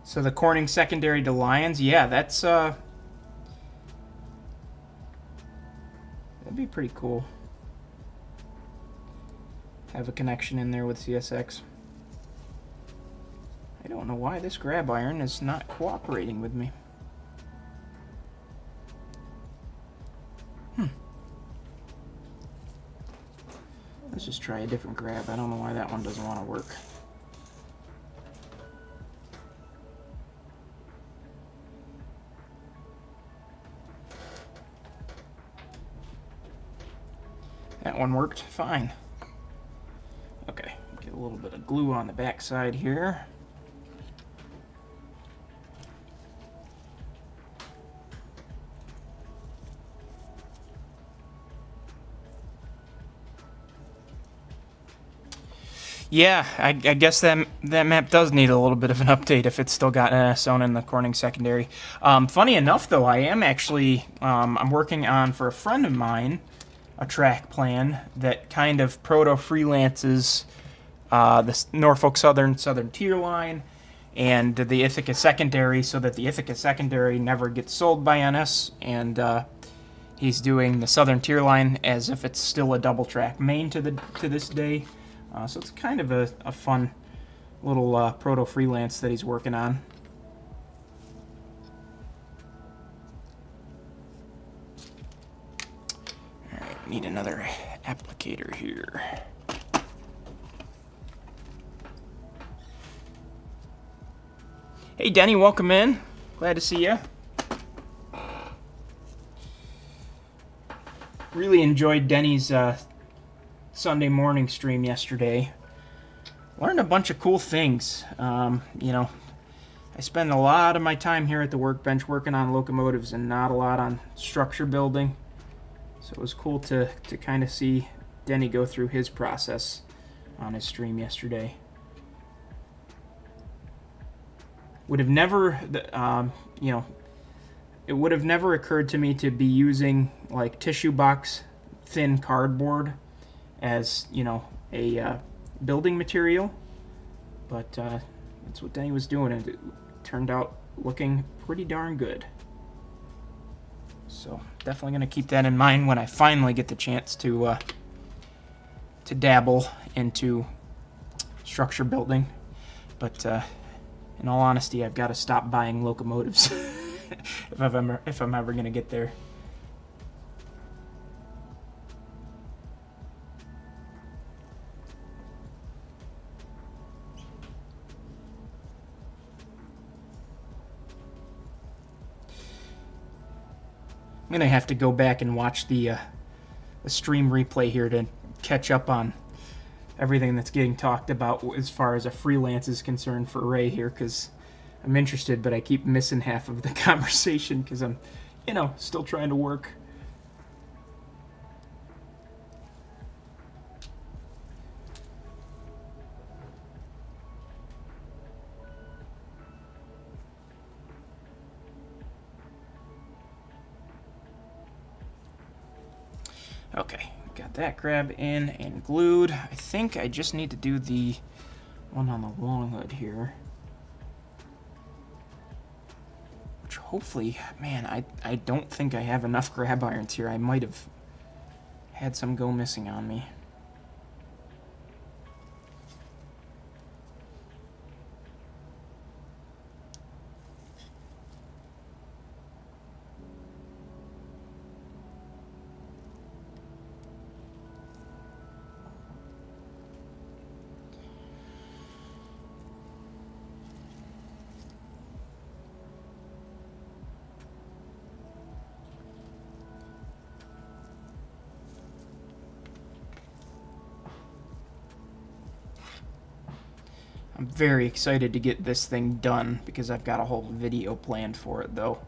So the Corning secondary to Lions, yeah, that's that'd be pretty cool. Have a connection in there with CSX. I don't know why this grab iron is not cooperating with me. Let's just try a different grab. I don't know why that one doesn't want to work. That one worked fine. Okay, get a little bit of glue on the back side here. Yeah, I guess that map does need a little bit of an update if it's still got NSON in the Corning secondary. Funny enough, though, I am actually I'm working on, for a friend of mine, a track plan that kind of proto-freelances the Norfolk Southern tier line and the Ithaca secondary, so that the Ithaca secondary never gets sold by NS, and he's doing the Southern tier line as if it's still a double track main to this day. So it's kind of a fun little proto freelance that he's working on. All right, need another applicator here. Hey, Denny, welcome in. Glad to see you. Really enjoyed Denny's Sunday morning stream yesterday. Learned a bunch of cool things. You know, I spend a lot of my time here at the workbench working on locomotives and not a lot on structure building. So it was cool to kind of see Denny go through his process on his stream yesterday. Would have never, you know, it would have never occurred to me to be using like tissue box thin cardboard as, you know, a building material, but that's what Denny was doing, and it turned out looking pretty darn good. So definitely going to keep that in mind when I finally get the chance to dabble into structure building. But in all honesty, I've got to stop buying locomotives if I'm ever going to get there. I'm going to have to go back and watch the stream replay here to catch up on everything that's getting talked about as far as a freelance is concerned for Ray here, because I'm interested, but I keep missing half of the conversation because I'm, you know, still trying to work. Okay, got that grab in and glued. I think I just need to do the one on the long hood here. Which hopefully, man, I don't think I have enough grab irons here. I might have had some go missing on me. I'm very excited to get this thing done because I've got a whole video planned for it, though.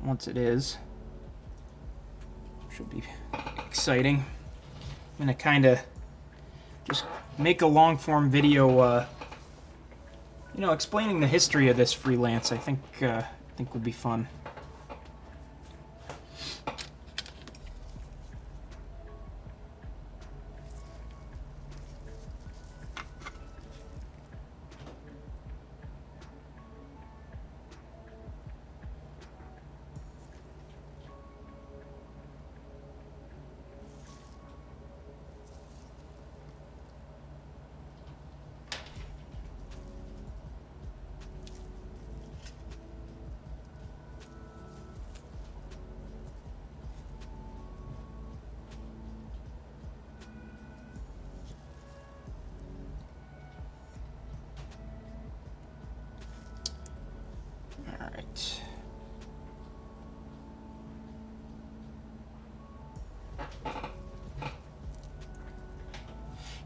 Once it is, should be exciting. I'm gonna kind of just make a long-form video, you know, explaining the history of this freelance. I think will be fun.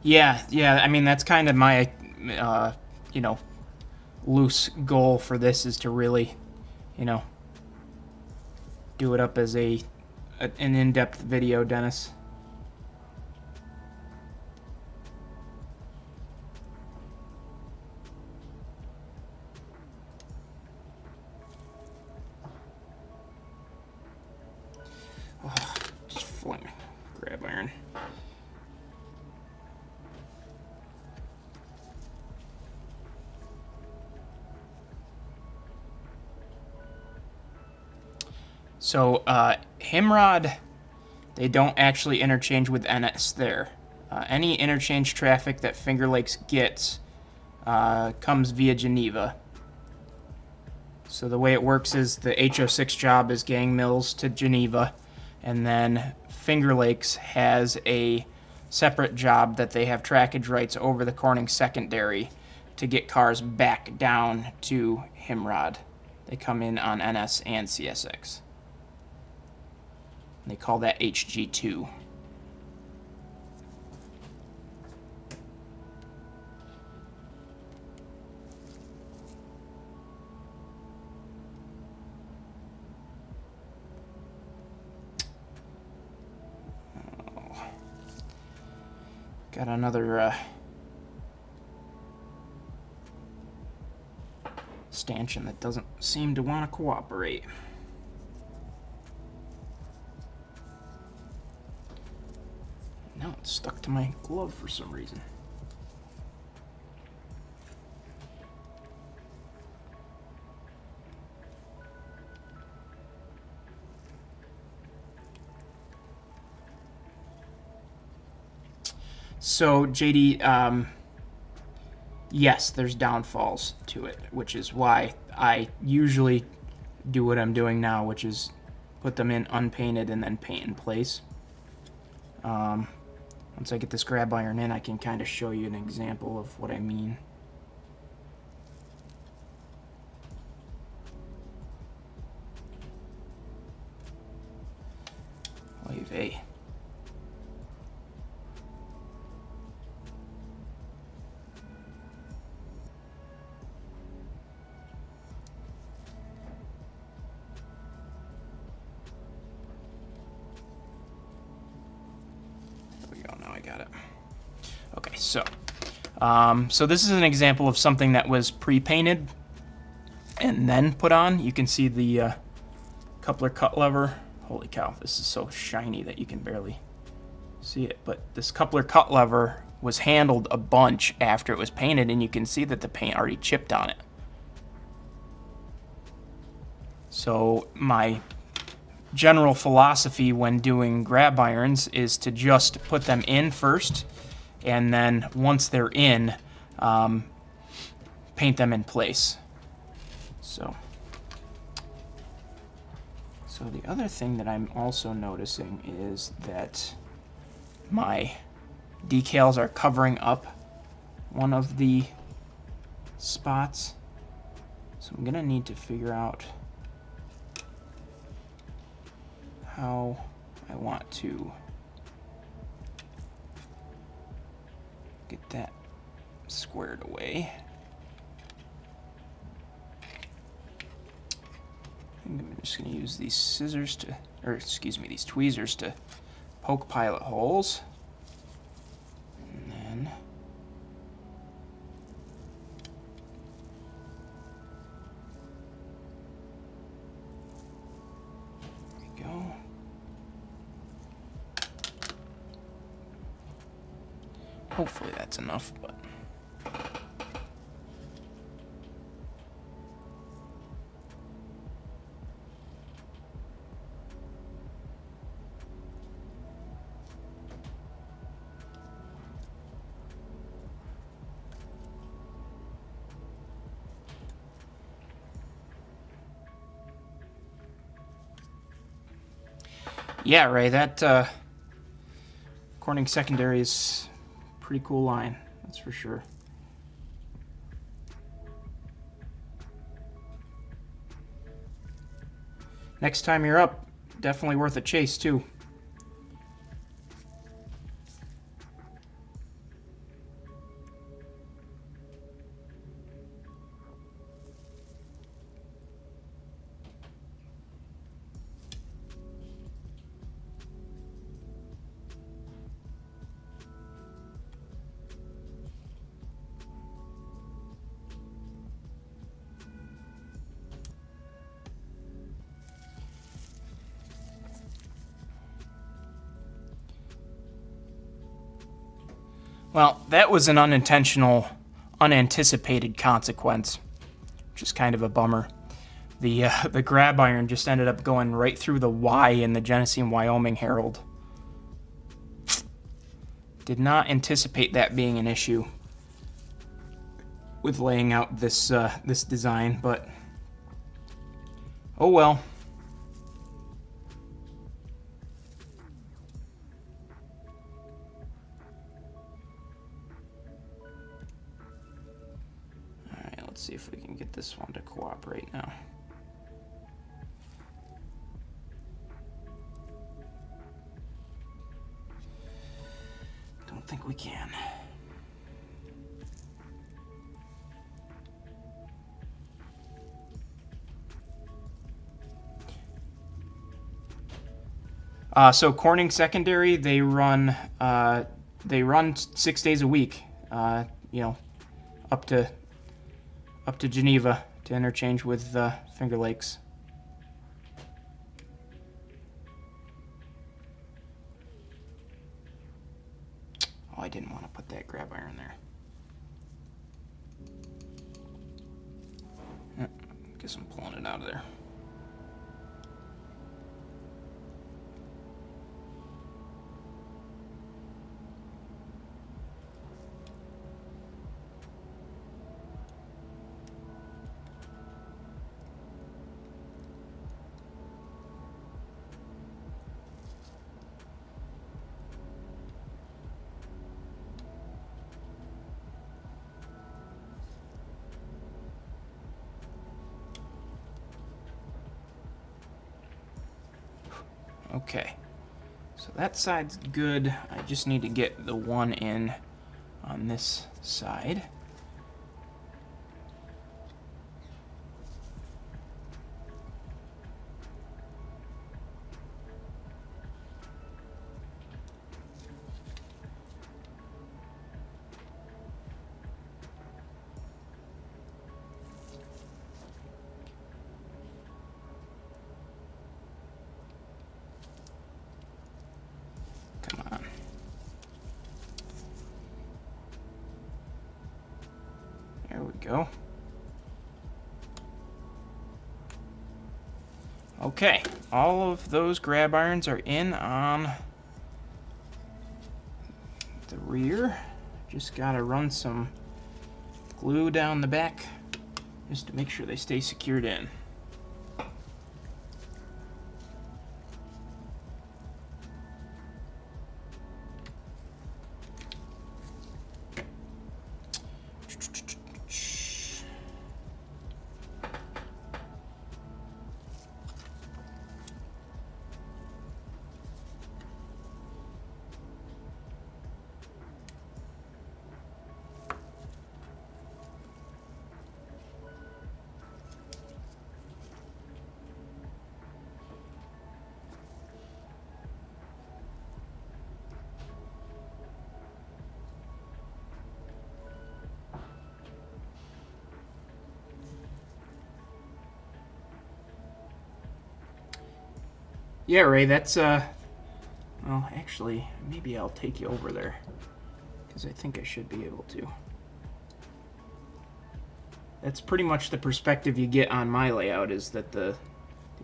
Yeah, I mean, that's kind of my, you know, loose goal for this, is to really, you know, do it up as an in-depth video, Dennis. So Himrod, they don't actually interchange with NS there. Any interchange traffic that Finger Lakes gets comes via Geneva. So the way it works is the HO6 job is Gang Mills to Geneva, and then Finger Lakes has a separate job that they have trackage rights over the Corning secondary to get cars back down to Himrod. They come in on NS and CSX. They call that HG2. Got another stanchion that doesn't seem to want to cooperate. Now it's stuck to my glove for some reason. So, JD, yes, there's downfalls to it, which is why I usually do what I'm doing now, which is put them in unpainted and then paint in place. Once I get this grab iron in, I can kind of show you an example of what I mean. Wave A. Got it. Okay, so this is an example of something that was pre-painted and then put on. You can see the coupler cut lever. Holy cow, this is so shiny that you can barely see it. But this coupler cut lever was handled a bunch after it was painted, and you can see that the paint already chipped on it. So my general philosophy when doing grab irons is to just put them in first, and then once they're in, paint them in place. So the other thing that I'm also noticing is that my decals are covering up one of the spots, so I'm gonna need to figure out how I want to get that squared away. I'm just going to use these scissors to, or excuse me, these tweezers to poke pilot holes. And then there we go. Hopefully that's enough, but yeah, Ray, that Corning secondary is a pretty cool line, that's for sure. Next time you're up, definitely worth a chase too. Well, that was an unintentional, unanticipated consequence, which is kind of a bummer. The grab iron just ended up going right through the Y in the Genesee and Wyoming Herald. Did not anticipate that being an issue with laying out this this design, but oh well. All right, let's see if we can get this one to cooperate now. Don't think we can. So Corning Secondary, they run 6 days a week. You know, up to Geneva to interchange with Finger Lakes. Oh, I didn't want to put that grab iron there. Guess I'm pulling it out of there. Okay, so that side's good. I just need to get the one in on this side. Come on. There we go. Okay, all of those grab irons are in on the rear. Just gotta run some glue down the back just to make sure they stay secured in. Yeah, Ray, that's, well, actually, maybe I'll take you over there, because I think I should be able to. That's pretty much the perspective you get on my layout, is that the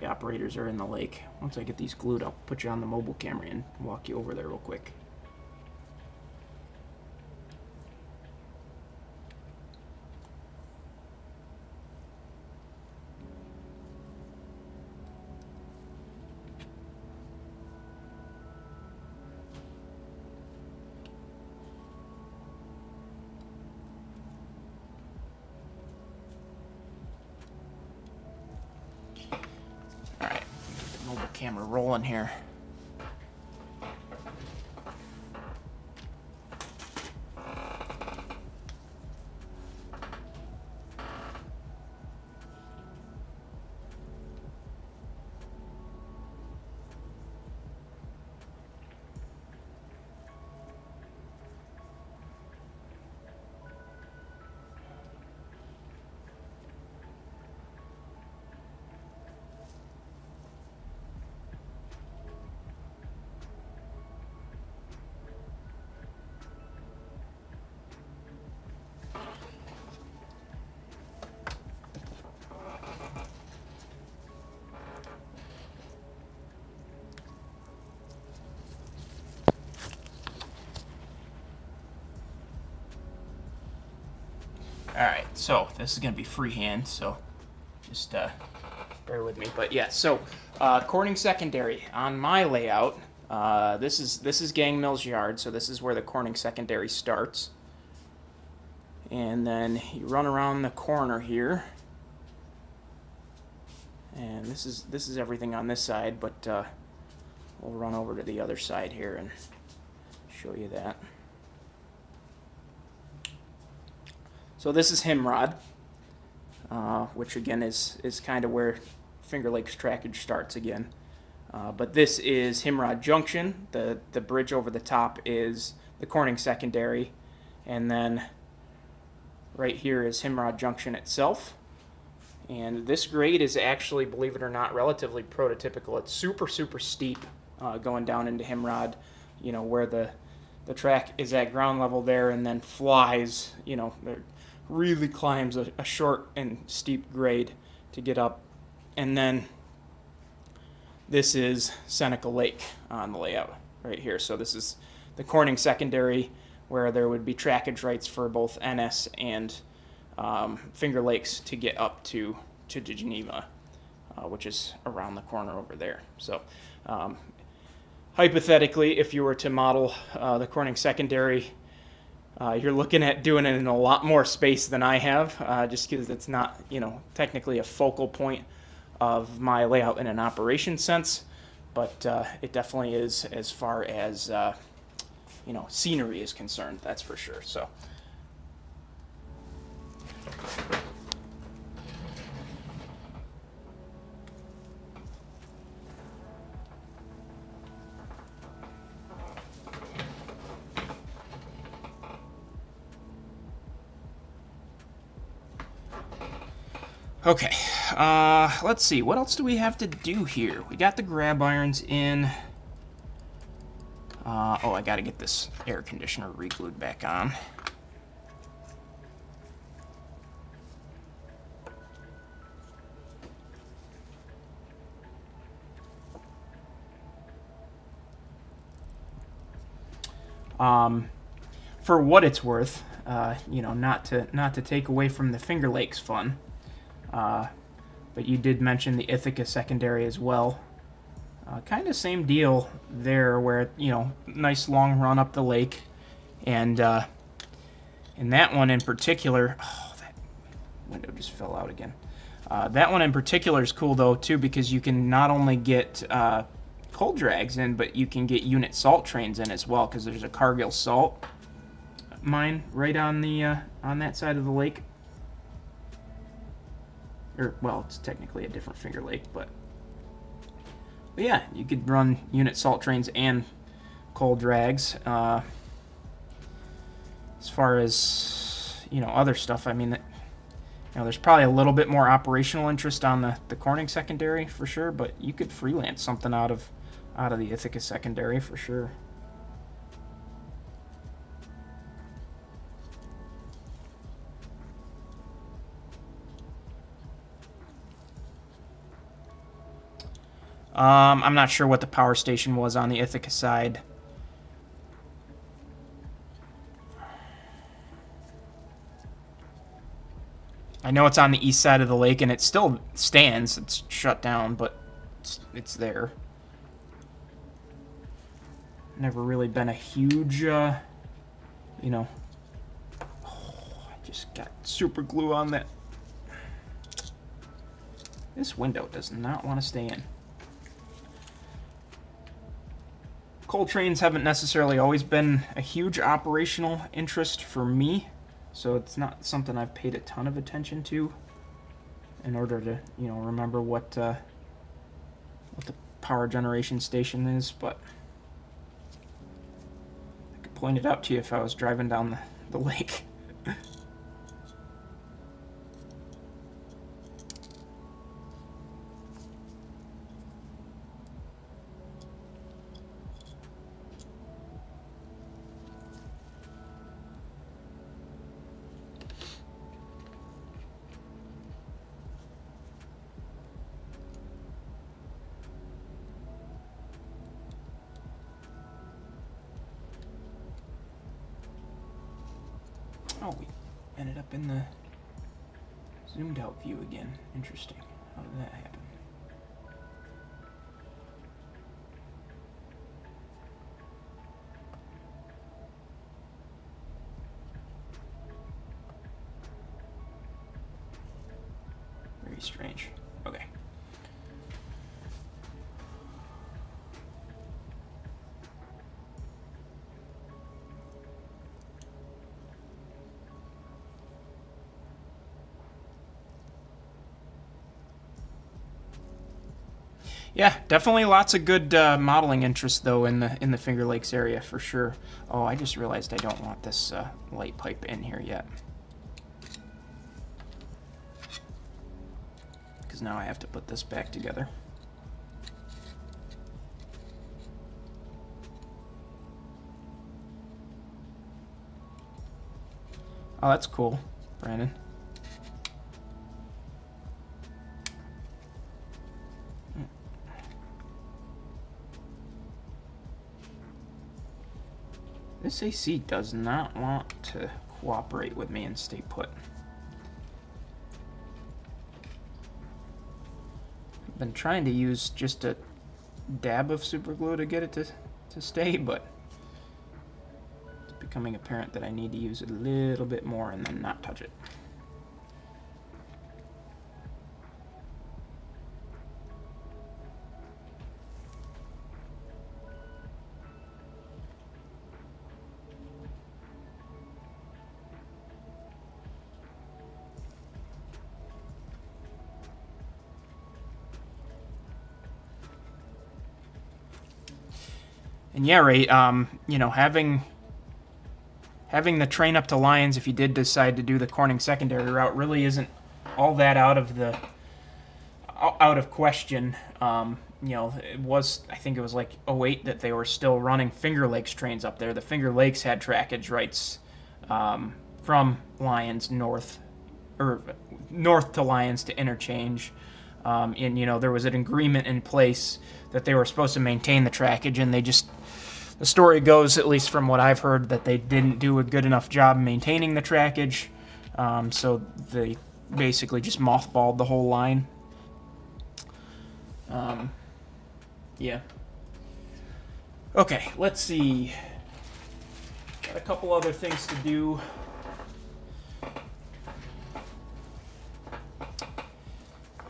operators are in the lake. Once I get these glued, I'll put you on the mobile camera and walk you over there real quick. Camera rolling here. so this is going to be freehand, so just bear with me. But yeah, so Corning secondary on my layout. This is Gang Mill's yard, so this is where the Corning secondary starts. And then you run around the corner here. And this is everything on this side, but we'll run over to the other side here and show you that. So this is Himrod, which again is kind of where Finger Lakes trackage starts again. But this is Himrod Junction. The bridge over the top is the Corning secondary, and then right here is Himrod Junction itself. And this grade is actually, believe it or not, relatively prototypical. It's super, super steep going down into Himrod, you know, where the track is at ground level there and then flies, you know, really climbs a short and steep grade to get up. And then this is Seneca Lake on the layout right here. So this is the Corning secondary, where there would be trackage rights for both NS and Finger Lakes to get up to Geneva, which is around the corner over there. So hypothetically, if you were to model the Corning secondary, you're looking at doing it in a lot more space than I have, just because it's not, you know, technically a focal point of my layout in an operation sense, but it definitely is as far as you know, scenery is concerned, that's for sure. So okay, let's see, what else do we have to do here? We got the grab irons in. Oh, I gotta get this air conditioner re-glued back on. For what it's worth, you know, not to take away from the Finger Lakes fun, but you did mention the Ithaca secondary as well. Kind of same deal there, where, you know, nice long run up the lake, and in that one in particular, oh, that window just fell out again. That one in particular is cool though too, because you can not only get cold drags in, but you can get unit salt trains in as well, because there's a Cargill salt mine right on the on that side of the lake. Or, well, it's technically a different Finger Lake, but yeah, you could run unit salt trains and cold drags. As far as, you know, other stuff, I mean, you know, there's probably a little bit more operational interest on the Corning secondary for sure, but you could freelance something out of the Ithaca secondary for sure. I'm not sure what the power station was on the Ithaca side. I know it's on the east side of the lake, and it still stands. It's shut down, but it's there. Never really been a huge, you know... Oh, I just got super glue on that. This window does not want to stay in. Coal trains haven't necessarily always been a huge operational interest for me, so it's not something I've paid a ton of attention to in order to, you know, remember what the power generation station is, but I could point it out to you if I was driving down the lake. Oh, we ended up in the Zoomed out view again. Interesting. How did that happen? Very strange. Okay. Yeah, definitely lots of good modeling interest though in the Finger Lakes area for sure. Oh, I just realized I don't want this light pipe in here yet, because now I have to put this back together. Oh, that's cool, Brandon. This AC does not want to cooperate with me and stay put. I've been trying to use just a dab of super glue to get it to stay, but it's becoming apparent that I need to use it a little bit more and then not touch it. And yeah, Ray, you know, having the train up to Lyons, if you did decide to do the Corning secondary route, really isn't all that out of question. You know, I think it was like '08 that they were still running Finger Lakes trains up there. The Finger Lakes had trackage rights from Lyons north to Lyons to interchange. And you know, there was an agreement in place that they were supposed to maintain the trackage, and the story goes, at least from what I've heard, that they didn't do a good enough job maintaining the trackage, so they basically just mothballed the whole line. Yeah. Okay, let's see. Got a couple other things to do.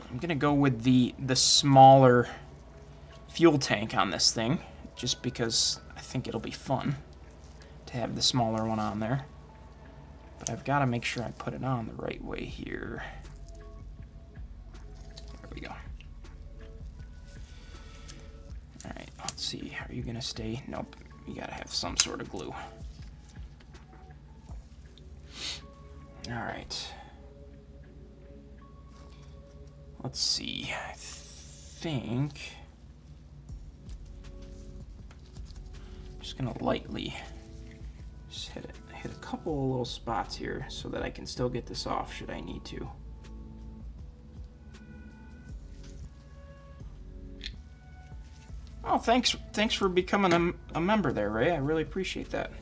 I'm gonna go with the smaller fuel tank on this thing, just because I think it'll be fun to have the smaller one on there. But I've got to make sure I put it on the right way here. There we go. Alright, let's see. Are you going to stay? Nope. You got to have some sort of glue. Alright. Let's see. I think I'm just going to lightly just hit a couple of little spots here so that I can still get this off should I need to. Oh, thanks for becoming a member there, Ray. I really appreciate that.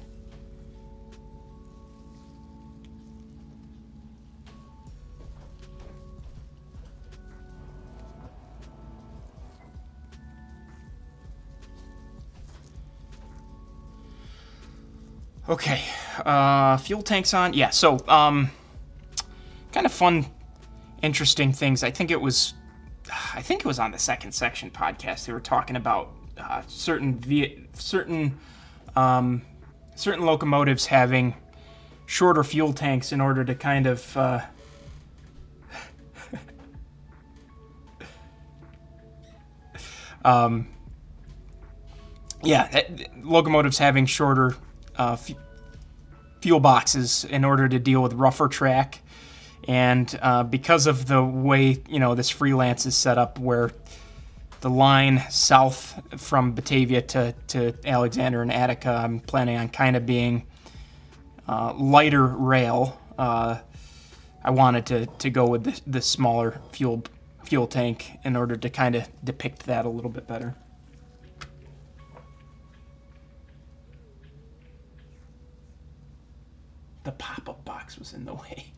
Okay, fuel tanks on. Yeah, so kind of fun, interesting things. I think it was on the Second Section podcast. They were talking about certain locomotives having shorter fuel tanks in order to kind of locomotives having shorter fuel boxes in order to deal with rougher track. And because of the way, you know, this freelance is set up, where the line south from Batavia to Alexander and Attica, I'm planning on kind of being lighter rail. I wanted to go with the smaller fuel tank in order to kind of depict that a little bit better. The pop-up box was in the way.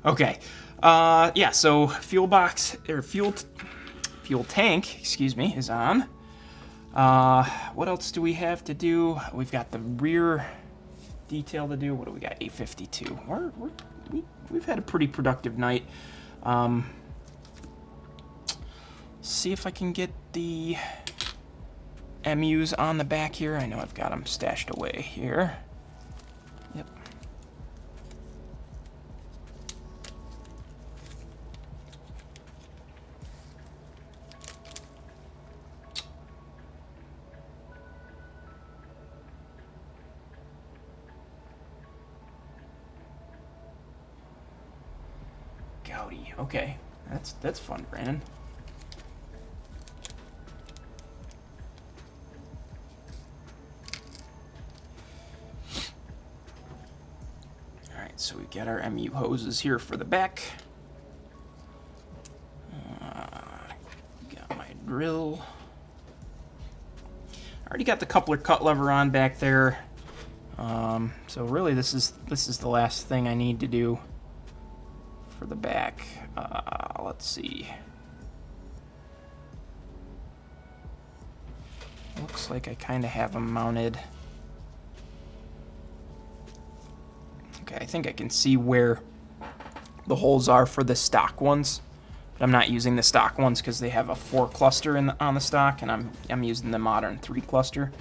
Okay. Yeah, so fuel box, or fuel tank, excuse me, is on. What else do we have to do? We've got the rear detail to do. What do we got? 852. We've had a pretty productive night. See if I can get the MUs on the back here. I know I've got them stashed away here. Yep. Goudy. Okay. That's fun, Brandon. So we got our MU hoses here for the back. Got my drill. Already got the coupler cut lever on back there. So really, this is the last thing I need to do for the back. Let's see. Looks like I kind of have them mounted. Okay, I think I can see where the holes are for the stock ones, but I'm not using the stock ones because they have a 4 cluster on the stock, and I'm using the modern 3 cluster.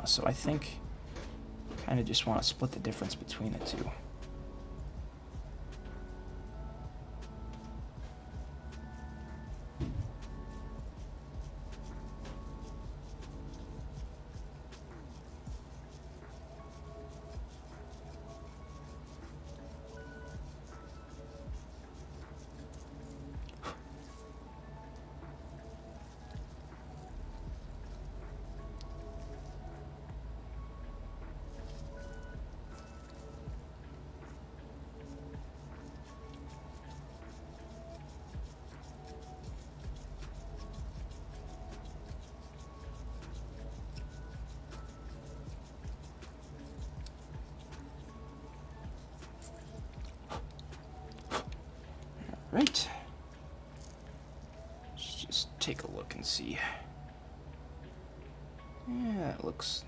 So I think kind of just want to split the difference between the two. Right. Let's just take a look and see. Yeah, it looks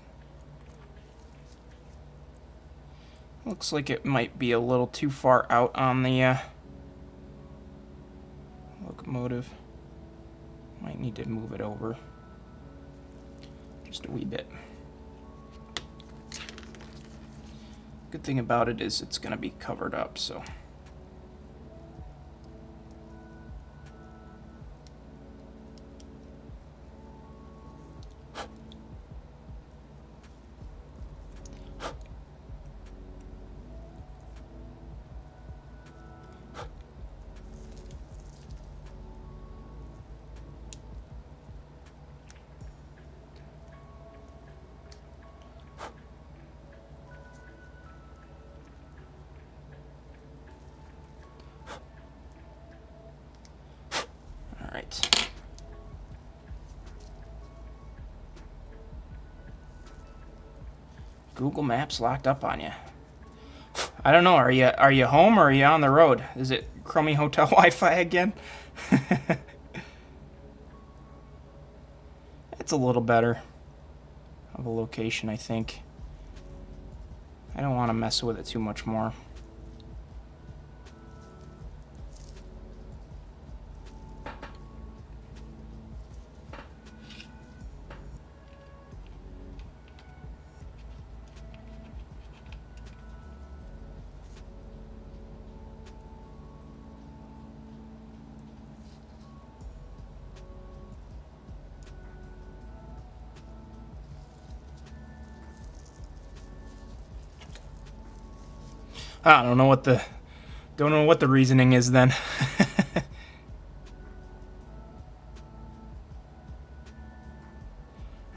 like it might be a little too far out on the locomotive. Might need to move it over just a wee bit. Good thing about it is it's going to be covered up, so. Right. Google Maps locked up on you. I don't know. Are you home or are you on the road? Is it crummy hotel Wi-Fi again? It's a little better of a location, I think. I don't want to mess with it too much more. I don't know what the reasoning is then.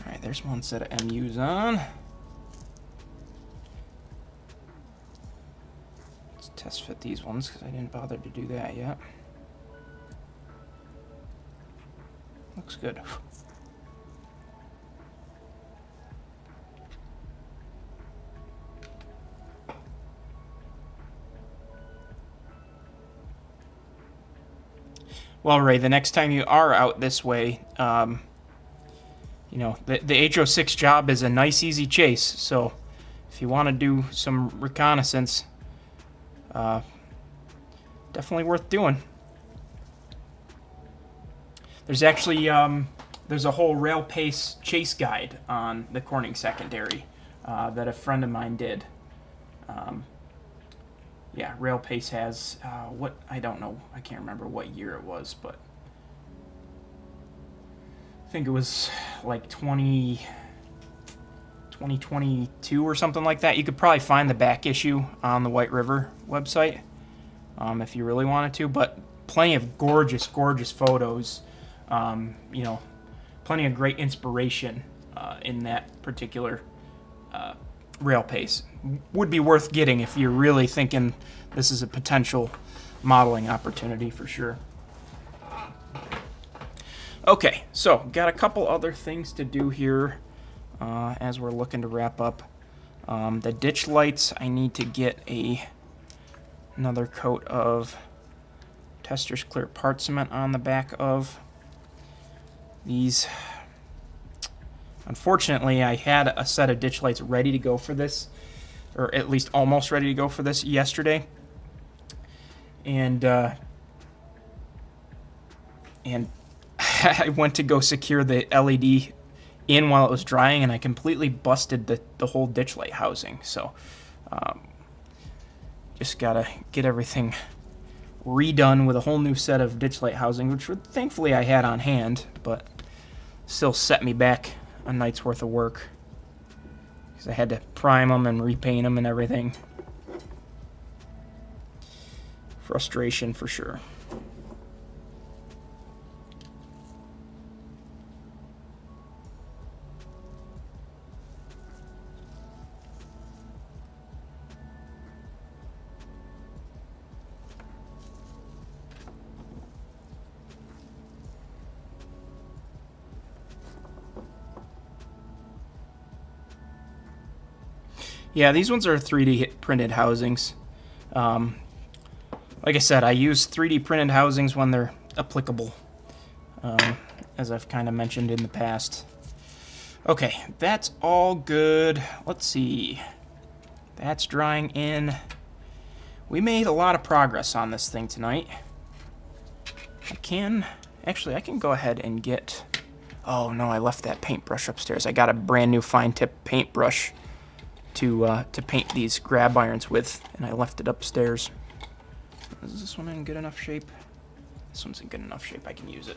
Alright, there's one set of MUs on. Let's test fit these ones because I didn't bother to do that yet. Looks good. Well, Ray, the next time you are out this way, you know, the H-06 job is a nice, easy chase. So if you want to do some reconnaissance, definitely worth doing. There's actually there's a whole rail pace chase guide on the Corning Secondary that a friend of mine did. Yeah, rail pace has what, I don't know, I can't remember what year it was, but I think it was like 2022 or something like that. You could probably find the back issue on the White River website if you really wanted to, but plenty of gorgeous, gorgeous photos. You know, plenty of great inspiration in that particular rail pace. Would be worth getting if you're really thinking this is a potential modeling opportunity for sure. Okay, so got a couple other things to do here as we're looking to wrap up. The ditch lights, I need to get another coat of Tester's Clear Part Cement on the back of these. Unfortunately, I had a set of ditch lights ready to go for this, or at least almost ready to go for this yesterday, and I went to go secure the LED in while it was drying, and I completely busted the whole ditch light housing. So just gotta get everything redone with a whole new set of ditch light housing, which thankfully I had on hand, but still set me back a night's worth of work because I had to prime them and repaint them and everything. Frustration for sure. Yeah, these ones are 3D printed housings. Like I said, I use 3D printed housings when they're applicable, as I've kind of mentioned in the past. Okay, that's all good. Let's see. That's drying in. We made a lot of progress on this thing tonight. I can go ahead and get... Oh no, I left that paintbrush upstairs. I got a brand new fine tip paintbrush to paint these grab irons with, and I left it upstairs. Is this one in good enough shape? This one's in good enough shape, I can use it.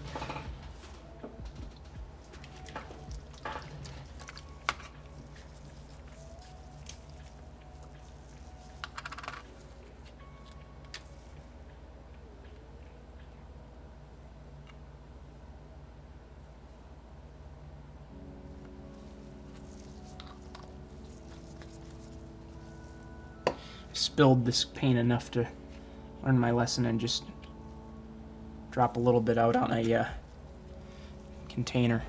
Spilled this paint enough to learn my lesson and just drop a little bit out on a container.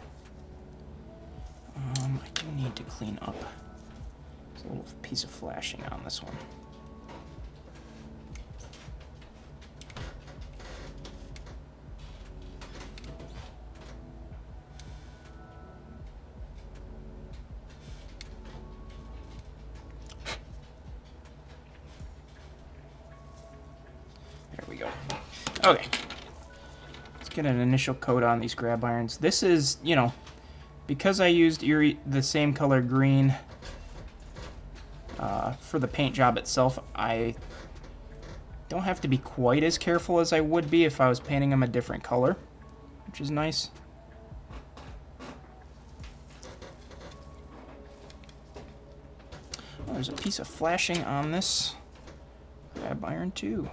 I do need to clean up. There's a little piece of flashing on this one. Okay, let's get an initial coat on these grab irons. This is, you know, because I used the same color green for the paint job itself, I don't have to be quite as careful as I would be if I was painting them a different color, which is nice. Oh, there's a piece of flashing on this grab iron too.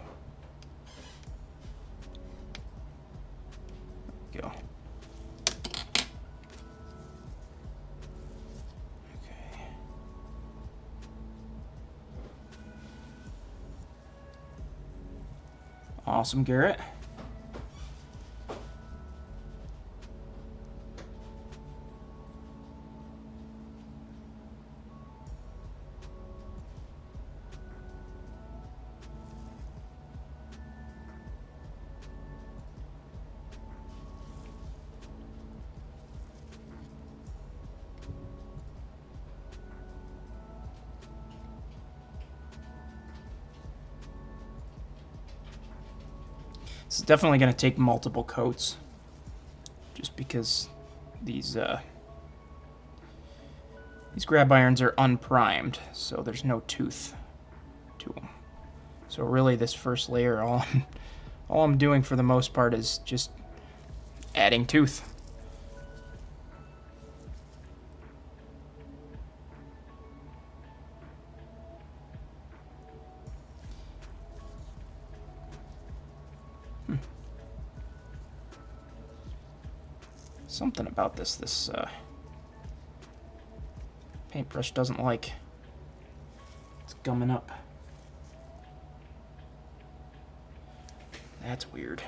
Go. Okay. Awesome, Garrett. This is definitely going to take multiple coats, just because these grab irons are unprimed, so there's no tooth to them. So really, this first layer, all I'm doing for the most part is just adding tooth. Something about this paintbrush doesn't like. It's gumming up. That's weird.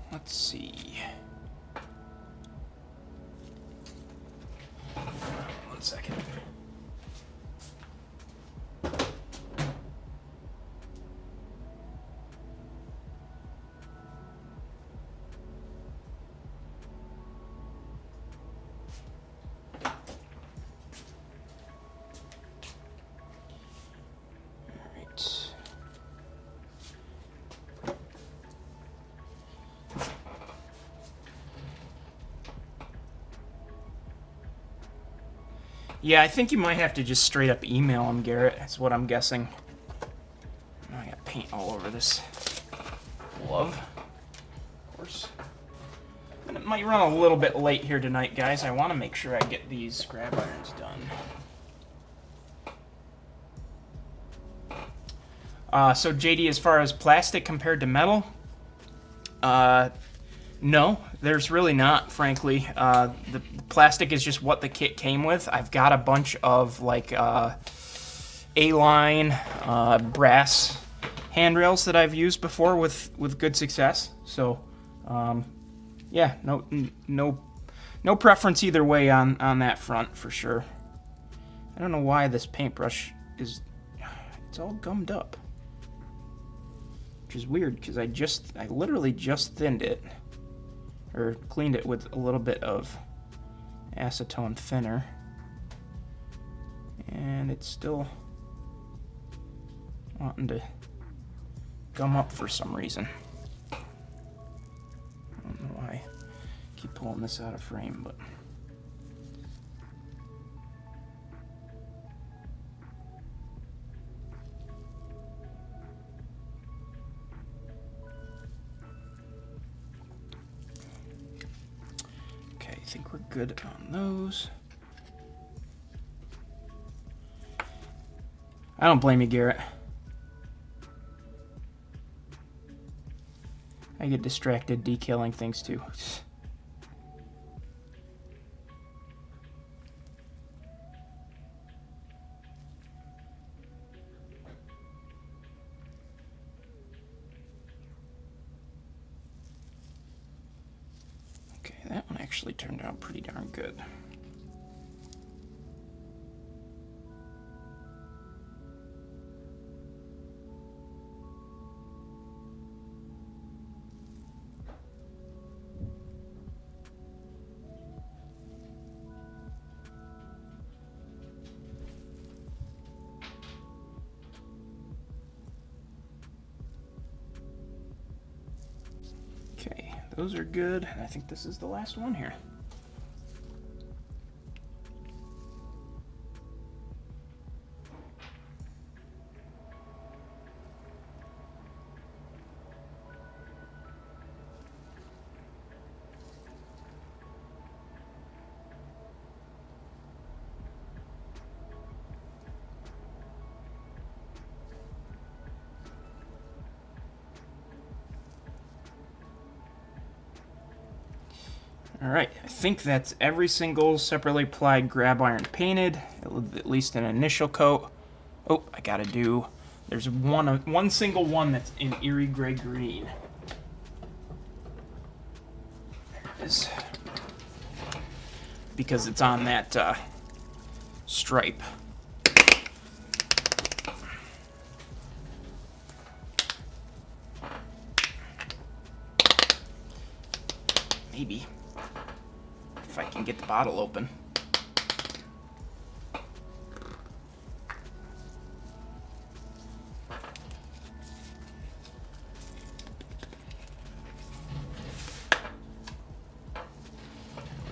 Let's see. One second. Yeah, I think you might have to just straight up email him, Garrett. That's what I'm guessing. Oh, I got paint all over this glove. Of course. And it might run a little bit late here tonight, guys. I want to make sure I get these grab irons done. So JD, as far as plastic compared to metal, no, there's really not, frankly. The plastic is just what the kit came with. I've got a bunch of, like, A-line brass handrails that I've used before with good success. So, yeah, no preference either way on that front, for sure. I don't know why this paintbrush it's all gummed up. Which is weird, because I literally just thinned it. Or cleaned it with a little bit of acetone thinner, and it's still wanting to gum up for some reason. I don't know why I keep pulling this out of frame, but I think we're good on those. I don't blame you, Garrett. I get distracted decaling things too. That one actually turned out pretty darn good. Okay, those are good. I think this is the last one here. All right, I think that's every single separately applied grab iron painted, at least an initial coat. Oh, I gotta do, there's one single one that's in Erie Gray Green. There it is. Because it's on that stripe. Maybe if I can get the bottle open.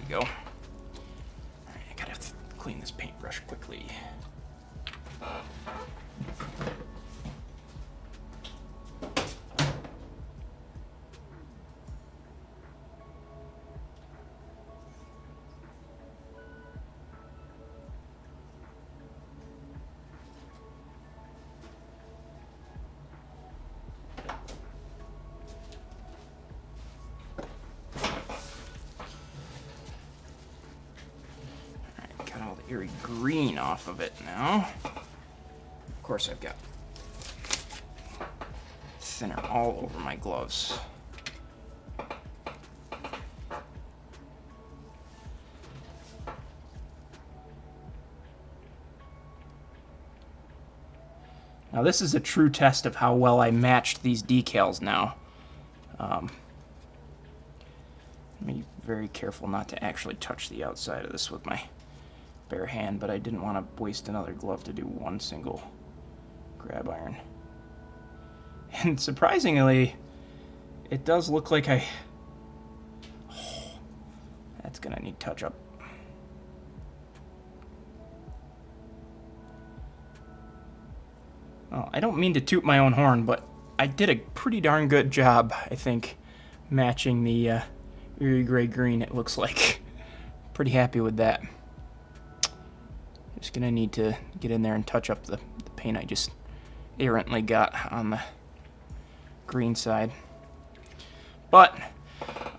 Go. All right, I gotta clean this paintbrush quickly. Eerie green off of it now. Of course, I've got thinner all over my gloves. Now this is a true test of how well I matched these decals now. Let me be very careful not to actually touch the outside of this with my bare hand, but I didn't want to waste another glove to do one single grab iron. And surprisingly, it does look like that's gonna need touch up. Well, I don't mean to toot my own horn, but I did a pretty darn good job, I think, matching the eerie gray green, it looks like. Pretty happy with that. Just gonna need to get in there and touch up the paint I just errantly got on the green side. But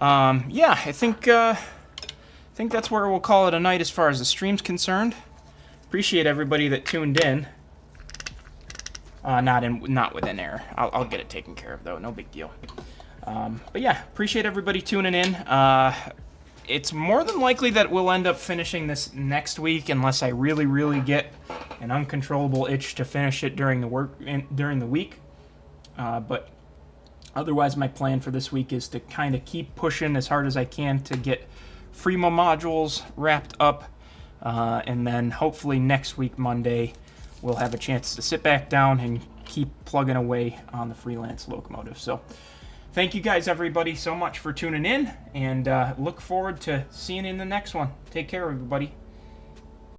yeah, I think that's where we'll call it a night as far as the stream's concerned. Appreciate everybody that tuned in. Not within error. I'll get it taken care of though. No big deal. But yeah, appreciate everybody tuning in. It's more than likely that we'll end up finishing this next week unless I really get an uncontrollable itch to finish it during the week. But otherwise, my plan for this week is to kind of keep pushing as hard as I can to get Fremo modules wrapped up, and then hopefully next week, Monday, we'll have a chance to sit back down and keep plugging away on the freelance locomotive. So thank you guys, everybody, so much for tuning in, and look forward to seeing you in the next one. Take care, everybody.